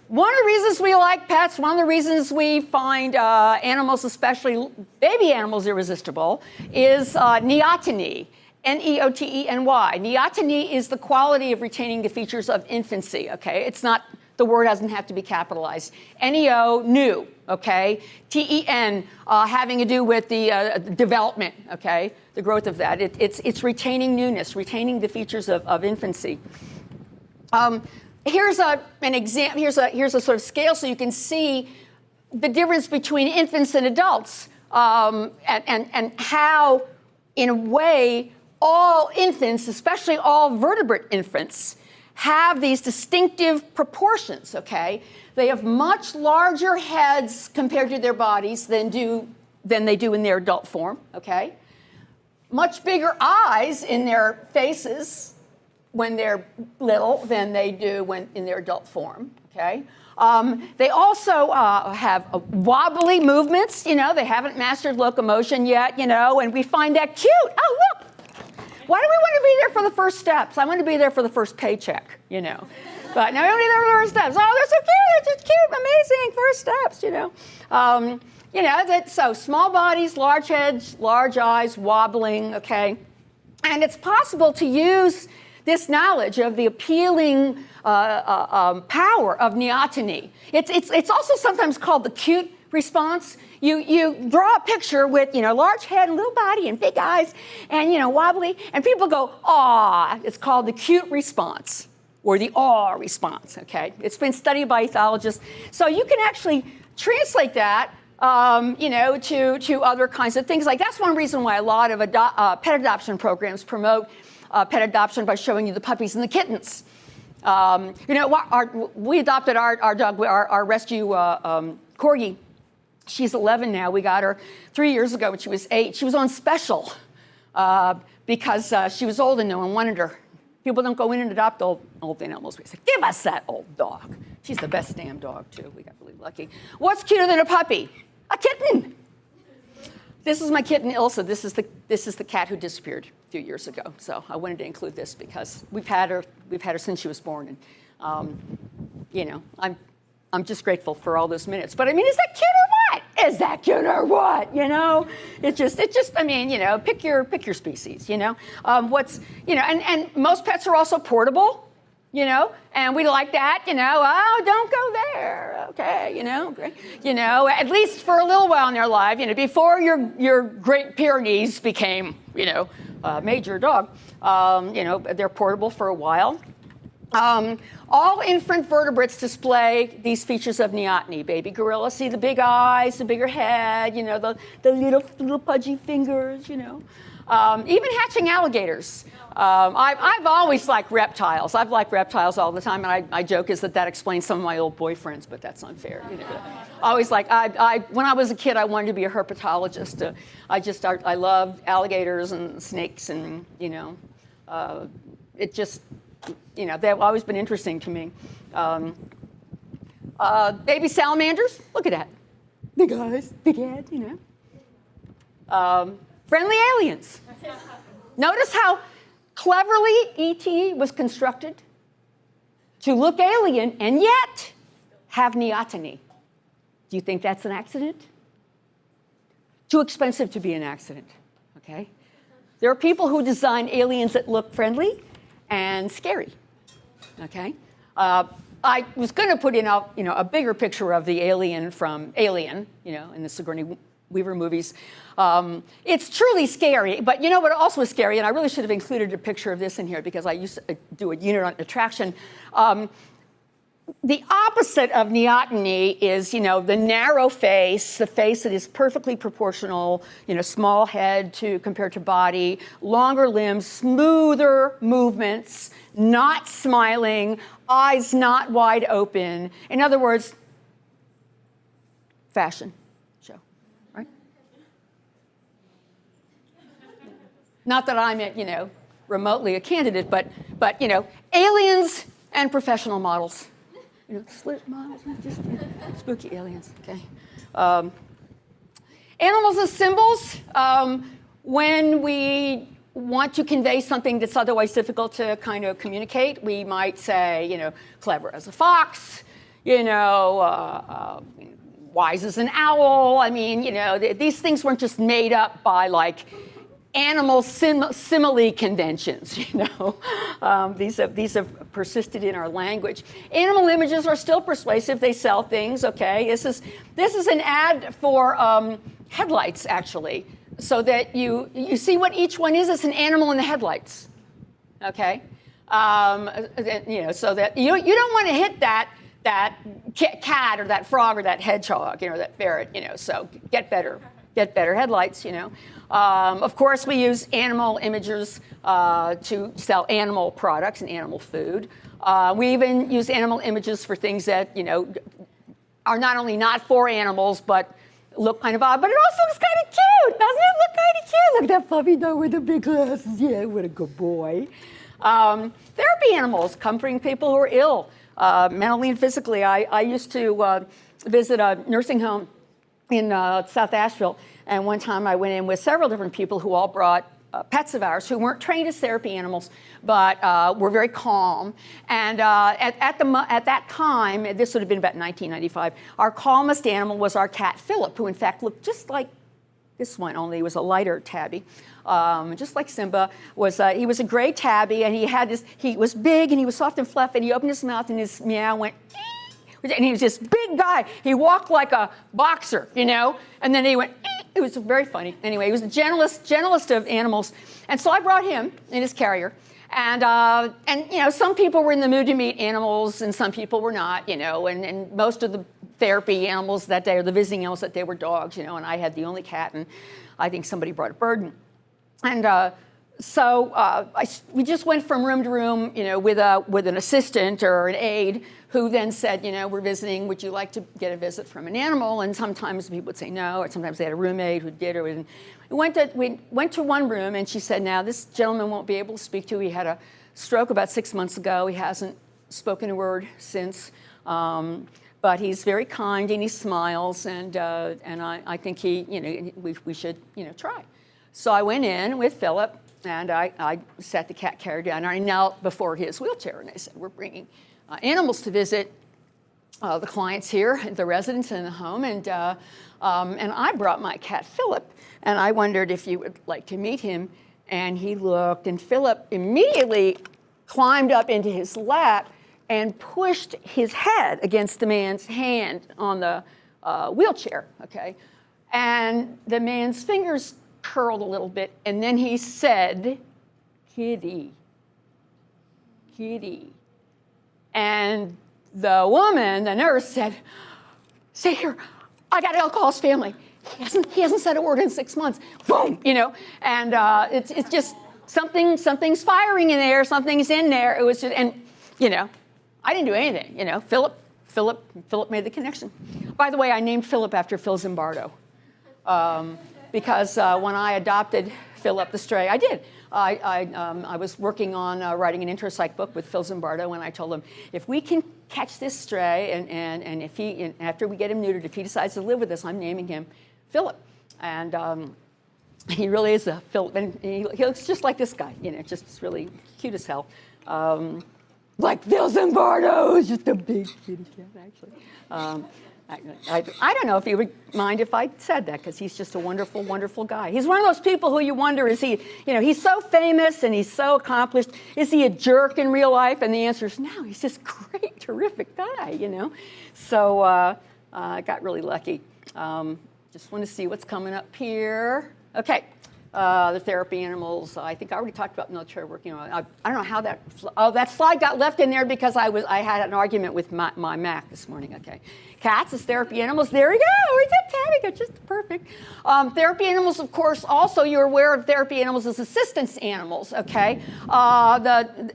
one of the reasons we like pets, one of the reasons we find animals, especially baby animals, irresistible, is neoteny, Neoteny. Neoteny is the quality of retaining the features of infancy, okay? It's not, the word doesn't have to be capitalized. Neo, new, okay? Ten, having to do with the development, okay? The growth of that. It's retaining newness, retaining the features of infancy. Here's an example. Here's a sort of scale so you can see the difference between infants and adults, and how, in a way, all infants, especially all vertebrate infants, have these distinctive proportions. Okay, they have much larger heads compared to their bodies than they do in their adult form. Okay, much bigger eyes in their faces when they're little than they do when in their adult form, okay? They also have wobbly movements, they haven't mastered locomotion yet, and we find that cute. Oh, look, why do we want to be there for the first steps? I want to be there for the first paycheck, But now we want to be there for the first steps. Oh, they're so cute, they're just cute, amazing, first steps, So small bodies, large heads, large eyes, wobbling, okay? And it's possible to use this knowledge of the appealing power of neoteny. It's also sometimes called the cute response. You draw a picture with large head and little body and big eyes and wobbly, and people go, aw. It's called the cute response or the awe response. Okay, it's been studied by ethologists, so you can actually translate that to other kinds of things. Like that's one reason why a lot of pet adoption programs promote pet adoption by showing you the puppies and the kittens. We adopted our dog, our rescue corgi. She's 11 now. We got her 3 years ago when she was 8. She was on special because she was old and no one wanted her. People don't go in and adopt old animals. We said, give us that old dog. She's the best damn dog, too. We got really lucky. What's cuter than a puppy? A kitten. This is my kitten Ilsa. This is the cat who disappeared a few years ago. So I wanted to include this because we've had her since she was born, and you know, I'm just grateful for all those minutes. But I mean, is that cute or what? Is that cute or what? You know, it just I mean, you know, pick your species. You know, and most pets are also portable. You know, and we like that, you know, oh, don't go there, okay, you know, at least for a little while in their life, you know, before your Great Pyrenees became, you know, a major dog, you know, they're portable for a while. All infant vertebrates display these features of neoteny. Baby gorilla, see the big eyes, the bigger head, you know, the little pudgy fingers, you know. Even hatching alligators. I've always liked reptiles. I've liked reptiles all the time, and I joke is that explains some of my old boyfriends, but that's unfair. You know, always like when I was a kid, I wanted to be a herpetologist. I loved alligators and snakes, and you know, it just, you know, they've always been interesting to me. Baby salamanders, look at that, big eyes, big head, you know. Friendly aliens. Notice how cleverly E.T. was constructed to look alien and yet have neoteny. Do you think that's an accident? Too expensive to be an accident, okay? There are people who design aliens that look friendly and scary, okay? I was going to put in a bigger picture of the alien from Alien, you know, in the Sigourney Weaver movies. It's truly scary, but you know what also is scary, and I really should have included a picture of this in here because I used to do a unit on attraction. The opposite of neoteny is, you know, the narrow face, the face that is perfectly proportional, you know, small head compared to body, longer limbs, smoother movements, not smiling, eyes not wide open. In other words, fashion show, right? Not that I'm, you know, remotely a candidate, but you know, aliens and professional models. You know, slit models, just spooky aliens, okay. Animals as symbols, when we want to convey something that's otherwise difficult to kind of communicate, we might say, you know, clever as a fox, you know, wise as an owl. I mean, you know, these things weren't just made up by like animal simile conventions, you know. These have persisted in our language. Animal images are still persuasive. They sell things, okay? This is an ad for headlights, actually, so that you see what each one is. It's an animal in the headlights, okay? You know, so that you don't want to hit that cat or that frog or that hedgehog, you know, that ferret, you know. So get better headlights, you know. Of course, we use animal images to sell animal products and animal food. We even use animal images for things that, you know, are not only not for animals, but look kind of odd, but it also looks kind of cute. Doesn't it look kind of cute? Look at that fluffy dog with the big glasses. Yeah, what a good boy. Therapy animals, comforting people who are ill, mentally and physically. I used to visit a nursing home in South Asheville, and one time I went in with several different people who all brought pets of ours who weren't trained as therapy animals, but were very calm. And at that time, this would have been about 1995, our calmest animal was our cat Philip, who in fact looked just like this one, only he was a lighter tabby. Just like Simba, he was a gray tabby, and he was big and he was soft and fluffy, and he opened his mouth and his meow went, and he was this big guy. He walked like a boxer, you know, and then he went, it was very funny. Anyway, he was the gentlest of animals. And so I brought him in his carrier. And you know, some people were in the mood to meet animals and some people were not, you know, and most of the therapy animals that day, or the visiting animals that day, were dogs, you know, and I had the only cat, and I think somebody brought a bird. And so we just went from room to room, you know, with an assistant or an aide who then said, you know, we're visiting, would you like to get a visit from an animal? And sometimes people would say no, or sometimes they had a roommate who did, or we went to one room, and she said, now this gentleman won't be able to speak to you. He had a stroke about 6 months ago. He hasn't spoken a word since. But but he's very kind and he smiles, and I think we should try. So I went in with Philip, and I sat the cat carrier down, and I knelt before his wheelchair, and I said, we're bringing animals to visit the clients here, the residents in the home, and I brought my cat Philip, and I wondered if you would like to meet him. And he looked, and Philip immediately climbed up into his lap and pushed his head against the man's hand on the wheelchair, okay? And the man's fingers curled a little bit, and then he said, "Kitty, kitty." And the woman, the nurse, said, "Stay here, I got to call his family. He hasn't said a word in 6 months." Boom, and it's just something's firing in there, something's in there. It was just, and I didn't do anything. Philip made the connection. By the way, I named Philip after Phil Zimbardo, because when I adopted Philip the stray, I did. I was working on writing an intro psych book with Phil Zimbardo, and I told him, if we can catch this stray, and if after we get him neutered, if he decides to live with us, I'm naming him Philip. And he really is a Philip, and he looks just like this guy, just really cute as hell. Like Phil Zimbardo, who's just a big kitty cat, actually. I don't know if he would mind if I said that, because he's just a wonderful, wonderful guy. He's one of those people who you wonder, is he, he's so famous and he's so accomplished. Is he a jerk in real life? And the answer is no, he's just a great, terrific guy, So I got really lucky. Just want to see what's coming up here. Okay. The therapy animals. I think I already talked about military work. I don't know how that slide got left in there because I had an argument with my Mac this morning. Okay, cats as therapy animals. There we go. We did Tabby, just perfect. Therapy animals, of course. Also, you're aware of therapy animals as assistance animals. Okay,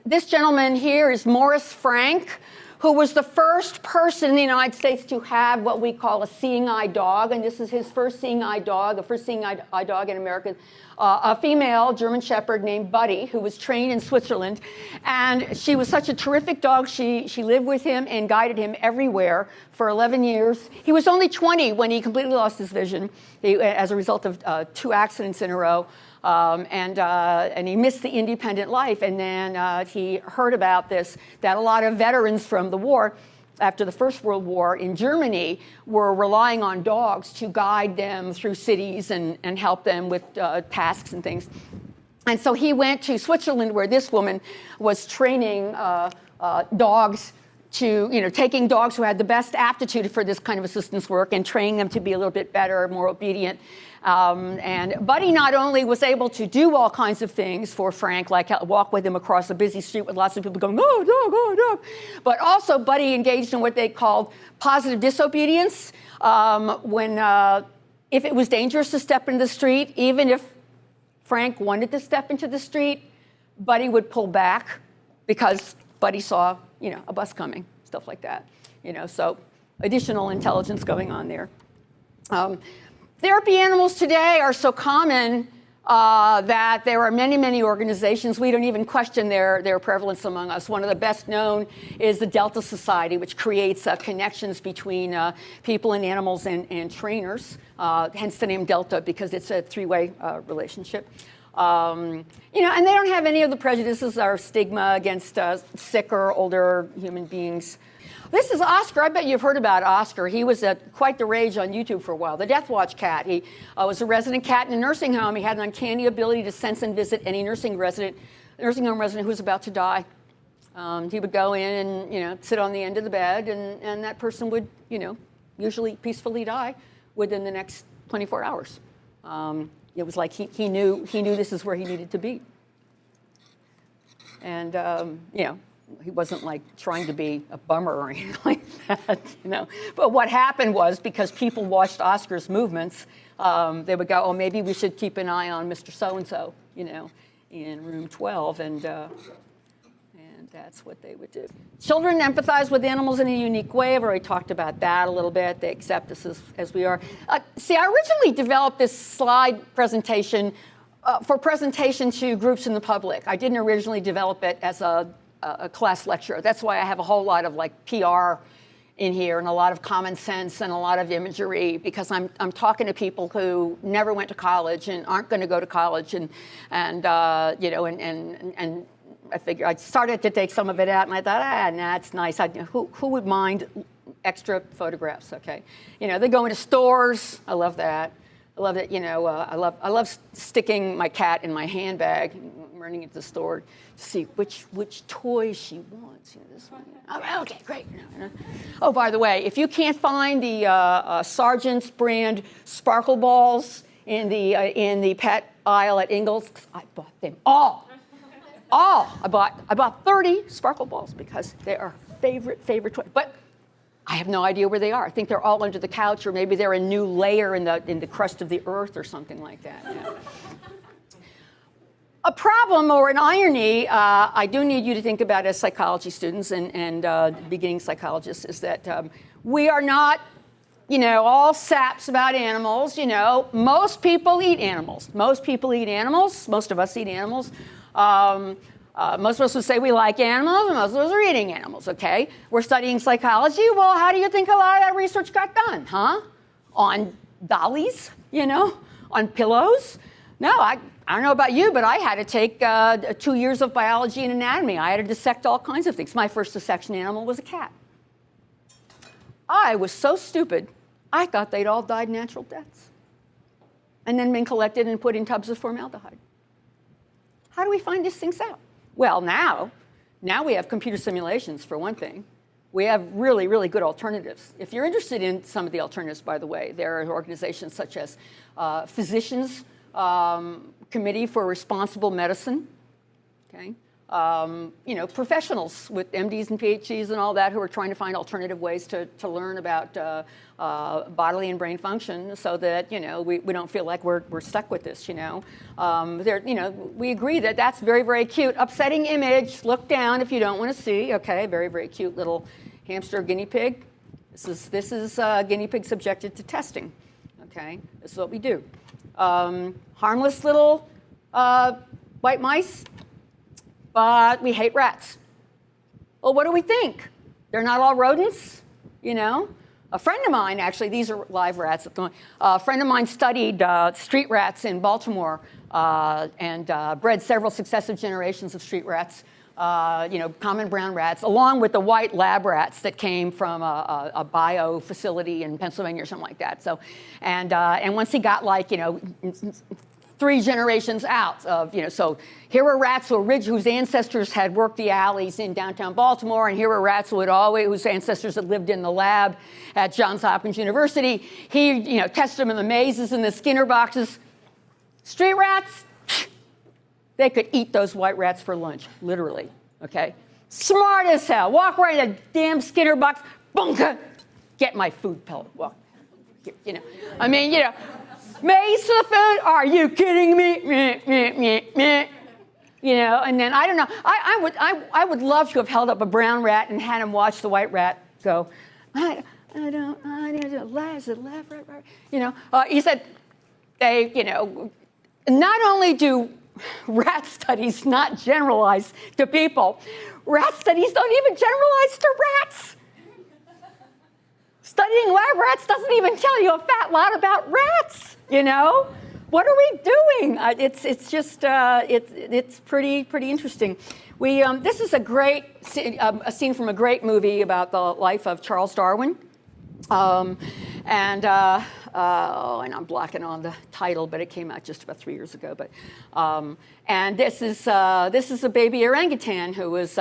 this gentleman here is Morris Frank, who was the first person in the United States to have what we call a seeing eye dog, and this is his first seeing eye dog, the first seeing eye dog in America, a female German Shepherd named Buddy, who was trained in Switzerland, and she was such a terrific dog. She lived with him and guided him everywhere for 11 years. He was only 20 when he completely lost his vision as a result of 2 accidents in a row. And he missed the independent life, and then he heard about this, that a lot of veterans from the war, after the First World War in Germany, were relying on dogs to guide them through cities and help them with tasks and things. And so he went to Switzerland, where this woman was training dogs to, taking dogs who had the best aptitude for this kind of assistance work and training them to be a little bit better, more obedient. And Buddy not only was able to do all kinds of things for Frank, like walk with him across a busy street with lots of people going, "Oh, dog, oh, dog," but also Buddy engaged in what they called positive disobedience. If it was dangerous to step into the street, even if Frank wanted to step into the street, Buddy would pull back because Buddy saw, a bus coming, stuff like that. So additional intelligence going on there. Therapy animals today are so common that there are many, many organizations. We don't even question their prevalence among us. One of the best known is the Delta Society, which creates connections between people and animals and trainers, hence the name Delta, because it's a 3-way relationship. And they don't have any of the prejudices or stigma against sicker, older human beings. This is Oscar. I bet you've heard about Oscar. He was quite the rage on YouTube for a while. The Death Watch cat. He was a resident cat in a nursing home. He had an uncanny ability to sense and visit any nursing home resident who was about to die. He would go in and sit on the end of the bed, and that person would usually peacefully die within the next 24 hours. It was like he knew this is where he needed to be, and he wasn't like trying to be a bummer or anything like that, But what happened was, because people watched Oscar's movements, they would go, "Oh, maybe we should keep an eye on Mr. So-and-so, in room 12," and that's what they would do. Children empathize with animals in a unique way. I've already talked about that a little bit. They accept us as we are. I originally developed this slide presentation for presentation to groups in the public. I didn't originally develop it as a class lecture. That's why I have a whole lot of PR in here, and a lot of common sense and a lot of imagery, because I'm talking to people who never went to college and aren't going to go to college, and you know, and I figured I started to take some of it out, and I thought, nah, it's nice. Who would mind extra photographs? Okay, you know, they go into stores. I love that. I love it. You know, I love sticking my cat in my handbag, running into the store to see which toy she wants. You know, this one. Oh, okay, great. You know. Oh, by the way, if you can't find the Sargent's brand sparkle balls in the pet aisle at Ingles, I bought them all. I bought 30 sparkle balls because they are favorite toy. But I have no idea where they are. I think they're all under the couch, or maybe they're a new layer in the crust of the earth or something like that. Yeah. A problem or an irony I do need you to think about as psychology students and beginning psychologists is that we are not, you know, all saps about animals. You know, most people eat animals. Most people eat animals. Most of us eat animals. Most of us would say we like animals, and most of us are eating animals, okay? We're studying psychology. Well, how do you think a lot of that research got done, huh? On dollies, you know? On pillows? No, I don't know about you, but I had to take 2 years of biology and anatomy. I had to dissect all kinds of things. My first dissection animal was a cat. I was so stupid, I thought they'd all died natural deaths and then been collected and put in tubs of formaldehyde. How do we find these things out? Well, now we have computer simulations, for one thing. We have really, really good alternatives. If you're interested in some of the alternatives, by the way, there are organizations such as Physicians Committee for Responsible Medicine, okay? You know, professionals with MDs and PhDs and all that who are trying to find alternative ways to learn about bodily and brain function, so that, you know, we don't feel like we're stuck with this, you know. You know, we agree that that's very, very cute. Upsetting image, look down if you don't want to see, okay, very, very cute little hamster guinea pig. This is guinea pig subjected to testing, okay? This is what we do. Harmless little white mice, but we hate rats. Well, what do we think? They're not all rodents, you know? A friend of mine, actually, these are live rats. A friend of mine studied street rats in Baltimore and bred several successive generations of street rats, you know, common brown rats, along with the white lab rats that came from a bio facility in Pennsylvania or something like that. So, and once he got, like, you know, 3 generations out of, you know, so here were rats whose ancestors had worked the alleys in downtown Baltimore, and here were rats whose ancestors had lived in the lab at Johns Hopkins University. He, you know, tested them in the mazes and the Skinner boxes. Street rats, they could eat those white rats for lunch, literally, okay? Smart as hell. Walk right in a damn Skinner box, bunka, get my food pellet. Well, you know, I mean, you know, maze to the food? Are you kidding me? Meh, meh, meh, meh. You know, and then I don't know. I would love to have held up a brown rat and had him watch the white rat go. I don't. Left, right. You know, he said they. You know, not only do rat studies not generalize to people, rat studies don't even generalize to rats. Studying lab rats doesn't even tell you a fat lot about rats, you know? What are we doing? It's just, it's pretty interesting. This is a scene from a great movie about the life of Charles Darwin. And I'm blocking on the title, but it came out just about 3 years ago. But and this is a baby orangutan who was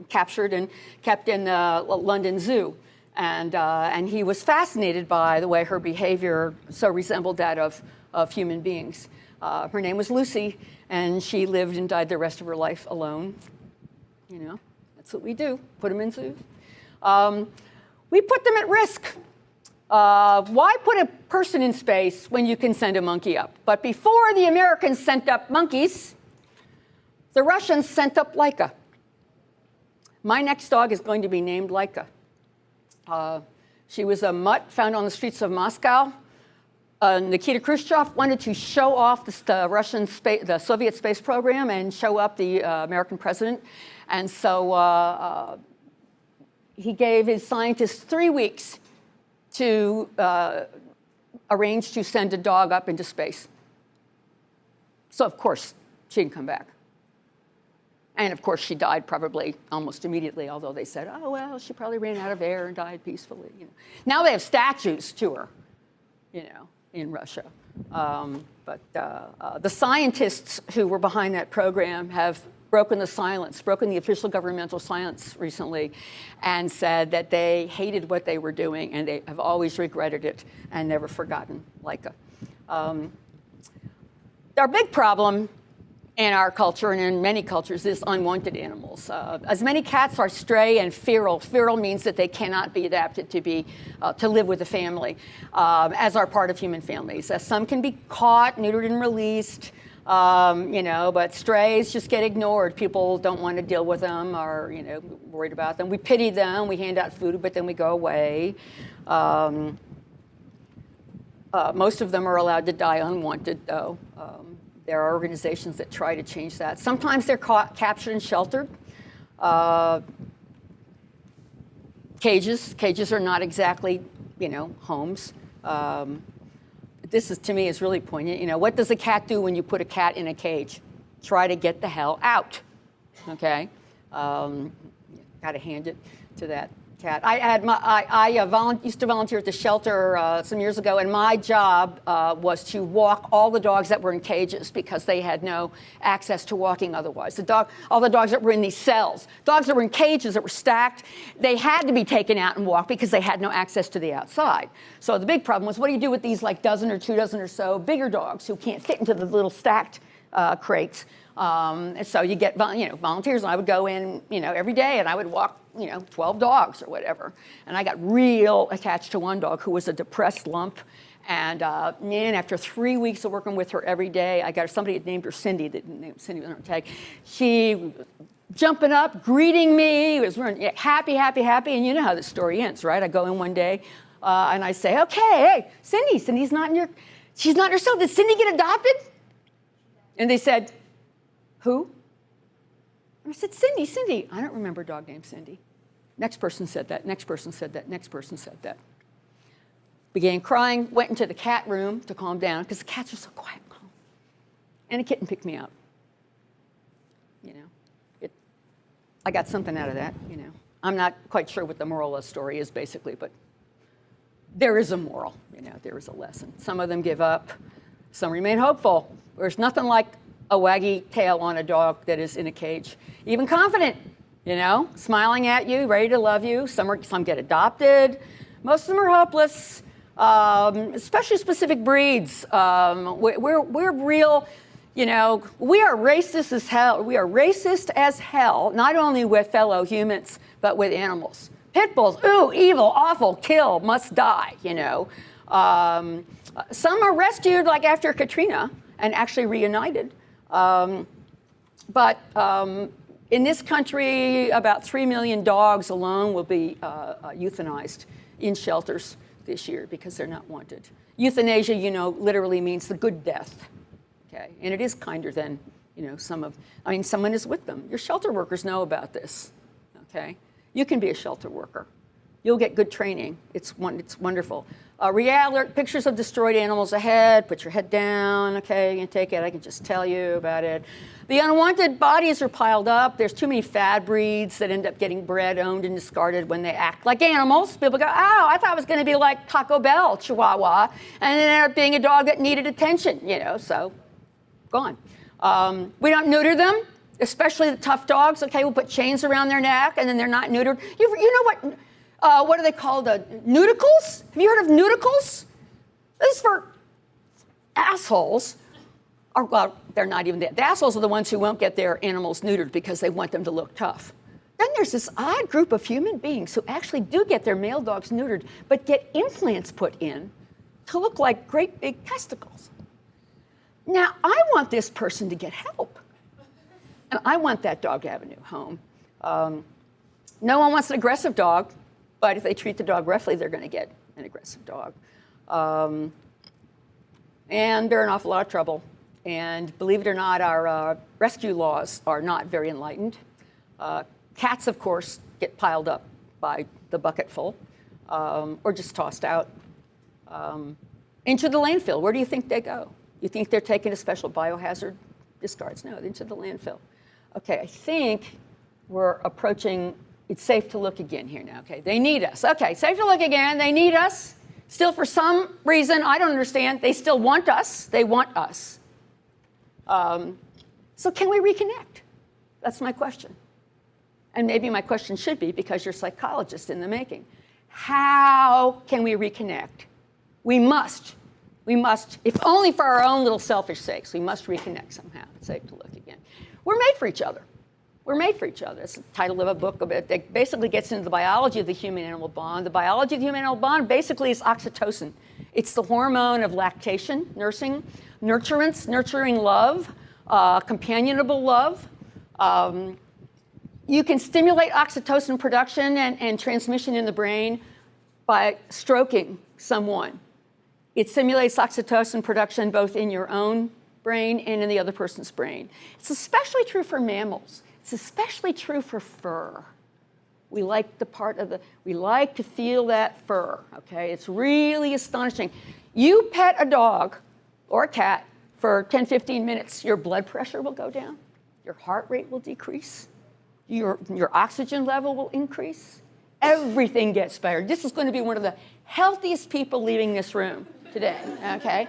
captured and kept in the London Zoo. And he was fascinated by the way her behavior so resembled that of human beings. Her name was Lucy, and she lived and died the rest of her life alone. You know, that's what we do, put them in zoos. We put them at risk. Why put a person in space when you can send a monkey up? But before the Americans sent up monkeys, the Russians sent up Laika. My next dog is going to be named Laika. She was a mutt found on the streets of Moscow. Nikita Khrushchev wanted to show off the Soviet space program and show up the American president. And so he gave his scientists 3 weeks to arrange to send a dog up into space. So, of course, she didn't come back. And, of course, she died probably almost immediately, although they said, oh, well, she probably ran out of air and died peacefully. You know. Now they have statues to her, you know, in Russia. But the scientists who were behind that program have broken the silence, broken the official governmental silence recently, and said that they hated what they were doing and they have always regretted it and never forgotten Laika. Our big problem in our culture and in many cultures is unwanted animals. As many cats are stray and feral. Feral means that they cannot be adapted to live with a family, as are part of human families. Some can be caught, neutered, and released. You know, but strays just get ignored. People don't want to deal with them or, you know, worried about them. We pity them, we hand out food, but then we go away. Most of them are allowed to die unwanted, though. There are organizations that try to change that. Sometimes they're caught, captured, and sheltered. Cages are not exactly, you know, homes. This is, to me, is really poignant. You know, what does a cat do when you put a cat in a cage? Try to get the hell out, okay? Got to hand it to that cat. I used to volunteer at the shelter some years ago, and my job was to walk all the dogs that were in cages because they had no access to walking otherwise. All the dogs that were in these cells, dogs that were in cages that were stacked, they had to be taken out and walked because they had no access to the outside. So the big problem was, what do you do with these like dozen or 2 dozen or so bigger dogs who can't fit into the little stacked crates? And so you get, you know, volunteers, and I would go in, you know, every day, and I would walk, you know, 12 dogs or whatever. And I got real attached to one dog who was a depressed lump. And man, after 3 weeks of working with her every day, I got somebody had named her Cindy. That named Cindy was on her tag. She was jumping up, greeting me, was happy, happy, happy. And you know how the story ends, right? I go in one day, and I say, okay, hey, Cindy's not in your, she's not herself. Did Cindy get adopted? And they said, who? And I said, Cindy. I don't remember a dog named Cindy. Next person said that, next person said that, next person said that. Began crying, went into the cat room to calm down, because the cats are so quiet and calm. And a kitten picked me up. You know, I got something out of that, you know. I'm not quite sure what the moral of the story is, basically, but there is a moral, you know, there is a lesson. Some of them give up, some remain hopeful. There's nothing like a waggy tail on a dog that is in a cage, even confident, you know, smiling at you, ready to love you. Some get adopted. Most of them are hopeless, especially specific breeds. We're real, you know, we are racist as hell. We are racist as hell, not only with fellow humans, but with animals. Pit bulls, ooh, evil, awful, kill, must die, you know. Some are rescued, like after Katrina, and actually reunited. But in this country, about 3 million dogs alone will be euthanized in shelters this year because they're not wanted. Euthanasia, you know, literally means the good death, okay? And it is kinder than, you know, someone is with them. Your shelter workers know about this, okay? You can be a shelter worker. You'll get good training. It's wonderful. Reality, pictures of destroyed animals ahead. Put your head down, okay? You can take it. I can just tell you about it. The unwanted bodies are piled up. There's too many fad breeds that end up getting bred, owned, and discarded when they act like animals. People go, oh, I thought it was going to be like Taco Bell, Chihuahua, and then ended up being a dog that needed attention, you know, so gone. We don't neuter them, especially the tough dogs. Okay, we'll put chains around their neck, and then they're not neutered. You know what are they called? Nudicles? Have you heard of nudicles? This is for assholes. Or, well, they're not even that. The assholes are the ones who won't get their animals neutered because they want them to look tough. Then there's this odd group of human beings who actually do get their male dogs neutered, but get implants put in to look like great big testicles. Now, I want this person to get help. And I want that dog to have a new home. No one wants an aggressive dog, but if they treat the dog roughly, they're going to get an aggressive dog. And they're in an awful lot of trouble. And believe it or not, our rescue laws are not very enlightened. Cats, of course, get piled up by the bucketful, or just tossed out into the landfill. Where do you think they go? You think they're taken to special biohazard discards? No, into the landfill. Okay, I think we're approaching, it's safe to look again here now, okay? They need us. Okay, safe to look again, they need us. Still, for some reason, I don't understand, they still want us. They want us. So can we reconnect? That's my question. And maybe my question should be, because you're psychologists in the making, how can we reconnect? We must, if only for our own little selfish sakes, we must reconnect somehow. It's safe to look again. We're made for each other. We're made for each other. It's the title of a book that basically gets into the biology of the human-animal bond. The biology of the human-animal bond basically is oxytocin. It's the hormone of lactation, nursing, nurturance, nurturing love, companionable love. You can stimulate oxytocin production and transmission in the brain by stroking someone. It stimulates oxytocin production both in your own brain and in the other person's brain. It's especially true for mammals. It's especially true for fur. We like we like to feel that fur, okay? It's really astonishing. You pet a dog or a cat for 10, 15 minutes, your blood pressure will go down, your heart rate will decrease, your oxygen level will increase, everything gets better. This is going to be one of the healthiest people leaving this room today, okay?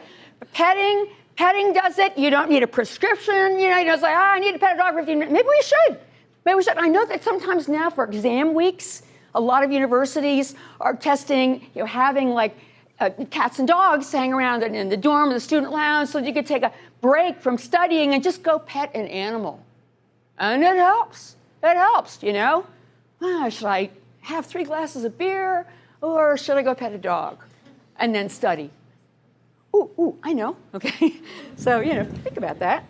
Petting does it. You don't need a prescription. You know, it's like, I need to pet a dog for 15 minutes. Maybe we should. I know that sometimes now for exam weeks, a lot of universities are testing, having like cats and dogs hang around in the dorm or the student lounge so that you could take a break from studying and just go pet an animal. And it helps. It helps, should I have 3 glasses of beer or should I go pet a dog and then study? Ooh, I know, okay? So, think about that.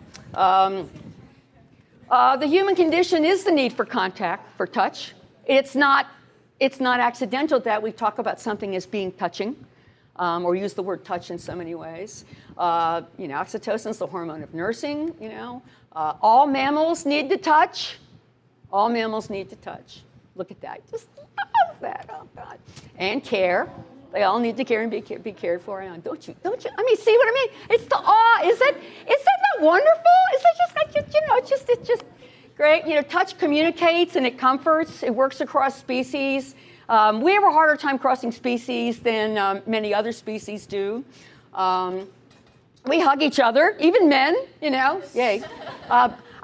The human condition is the need for contact, for touch. It's not accidental that we talk about something as being touching, or use the word touch in so many ways. Oxytocin is the hormone of nursing, All mammals need to touch. All mammals need to touch. Look at that. Just love that. Oh, God. And care. They all need to care and be cared for. Don't you? I mean, see what I mean? It's the awe. Is that not wonderful? Is that just like, it's just great. Touch communicates and it comforts. It works across species. We have a harder time crossing species than many other species do. We hug each other, even men, Yay.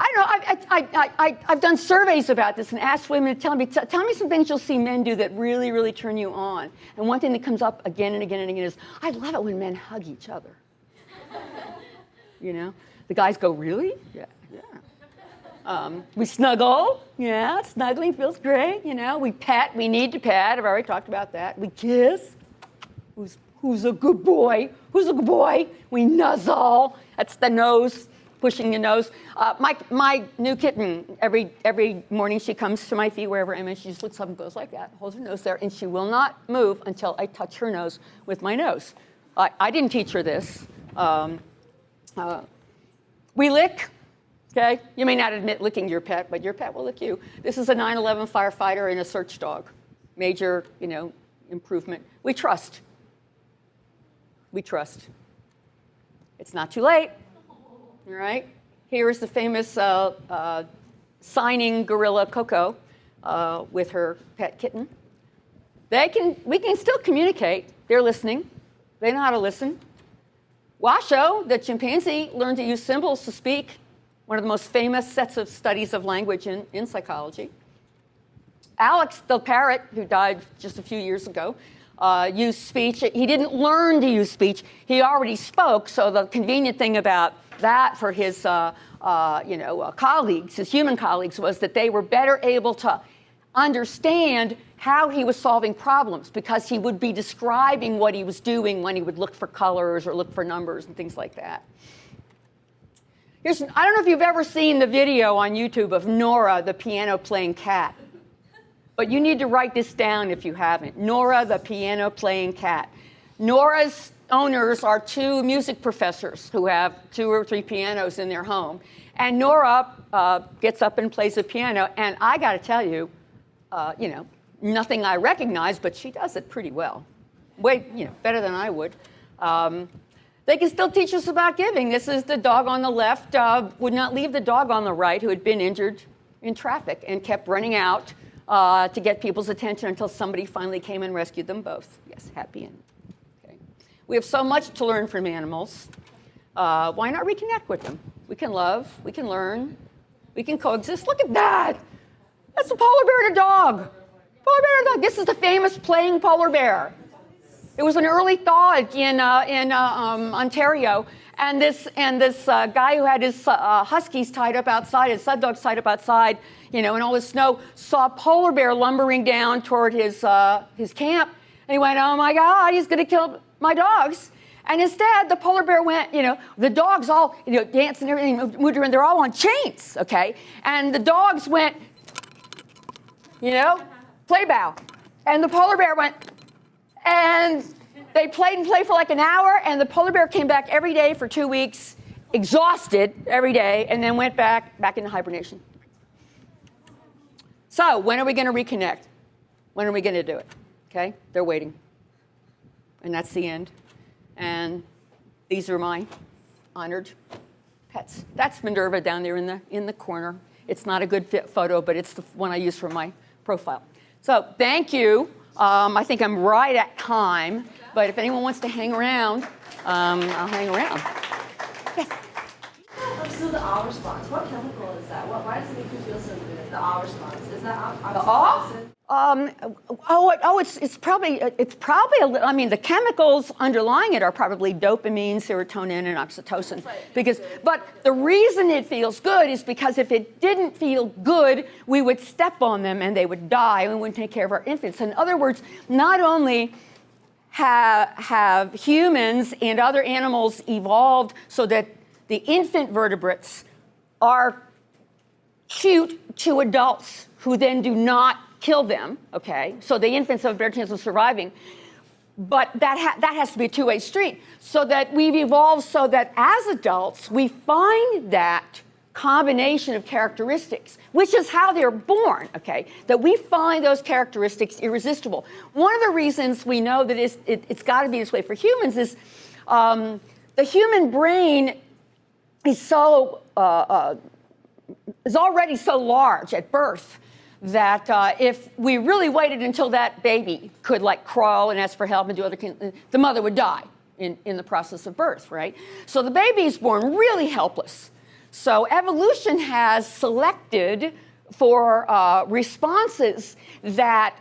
I don't know, I've done surveys about this and asked women to tell me some things you'll see men do that really, really turn you on. And one thing that comes up again and again and again is, I love it when men hug each other. The guys go, really? Yeah. We snuggle, snuggling feels great, we pet, we need to pet, I've already talked about that. We kiss, who's a good boy? Who's a good boy? We nuzzle, that's the nose. Pushing your nose. My new kitten, every morning she comes to my feet wherever I'm in, she just looks up and goes like that, holds her nose there, and she will not move until I touch her nose with my nose. I didn't teach her this. We lick, okay? You may not admit licking your pet, but your pet will lick you. This is a 9/11 firefighter and a search dog. Major, improvement. We trust. We trust. It's not too late. All right, here is the famous signing gorilla Coco with her pet kitten. We can still communicate. They're listening. They know how to listen. Washoe, the chimpanzee, learned to use symbols to speak. One of the most famous sets of studies of language in psychology. Alex, the parrot, who died just a few years ago, used speech. He didn't learn to use speech. He already spoke. So the convenient thing about that for his colleagues, his human colleagues, was that they were better able to understand how he was solving problems because he would be describing what he was doing when he would look for colors or look for numbers and things like that. I don't know if you've ever seen the video on YouTube of Nora, the piano-playing cat, but you need to write this down if you haven't. Nora, the piano-playing cat. Nora's owners are 2 music professors who have 2 or 3 pianos in their home. And Nora gets up and plays the piano. And I got to tell you, nothing I recognize, but she does it pretty well. Way, better than I would. They can still teach us about giving. This is the dog on the left, would not leave the dog on the right who had been injured in traffic and kept running out to get people's attention until somebody finally came and rescued them both. Yes, happy ending. Okay. We have so much to learn from animals. Why not reconnect with them? We can love, we can learn, we can coexist. Look at that. That's a polar bear and a dog. Polar bear and a dog. This is the famous playing polar bear. It was an early thaw in Ontario, and this guy who had his huskies tied up outside, his sled dogs tied up outside, in all the snow, saw a polar bear lumbering down toward his camp, and he went, "Oh my God, he's going to kill my dogs." And instead, the polar bear went, the dogs all, dancing and everything, moved around. They're all on chains, okay? And the dogs went, play bow, and the polar bear went. And they played and played for like an hour, and the polar bear came back every day for 2 weeks, exhausted every day, and then went back into hibernation. So when are we going to reconnect? When are we going to do it? Okay, they're waiting. And that's the end. And these are my honored pets. That's Minerva down there in the corner. It's not a good fit photo, but it's the one I use for my profile. So thank you. I think I'm right at time, but if anyone wants to hang around, I'll hang around. Yes. So the awe response, what chemical is that? Why does it make you feel so good? The awe response, is that The awe? It's probably the chemicals underlying it are probably dopamine, serotonin, and oxytocin. But the reason it feels good is because if it didn't feel good, we would step on them and they would die, and we wouldn't take care of our infants. In other words, not only have humans and other animals evolved so that the infant vertebrates are cute to adults who then do not kill them, okay? So the infants have a better chance of surviving. But that has to be a two-way street. So that we've evolved so that as adults, we find that combination of characteristics, which is how they're born, okay? That we find those characteristics irresistible. One of the reasons we know that it's got to be this way for humans is the human brain is already so large at birth that if we really waited until that baby could crawl and ask for help and do other things, the mother would die in the process of birth, right? So the baby is born really helpless. So evolution has selected for responses that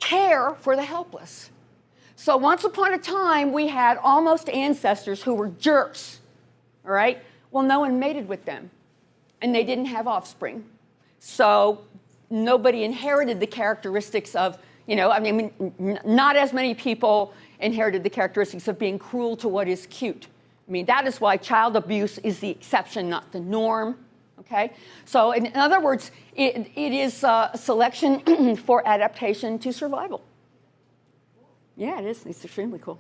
care for the helpless. So once upon a time, we had almost ancestors who were jerks, all right? Well, no one mated with them, and they didn't have offspring. So nobody inherited the characteristics of, not as many people inherited the characteristics of being cruel to what is cute. That is why child abuse is the exception, not the norm, okay? So in other words, it is a selection for adaptation to survival. Yeah, it is. It's extremely cool.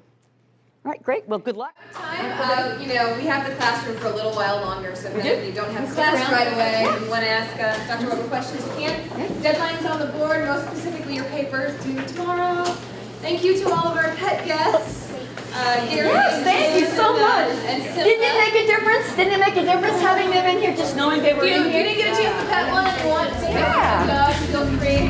All right, great. Well, good luck. Time, we have the classroom for a little while longer, so if you don't have class right away and you want to ask Dr. Weber questions, you can. Deadlines on the board, most specifically your papers due tomorrow. Thank you to all of our pet guests. Gary, yes, thank you so much. And Didn't it make a difference? Didn't it make a difference having them in here, just knowing they were in here? You didn't get a chance to pet one and you want to say hi to the dog, feel free.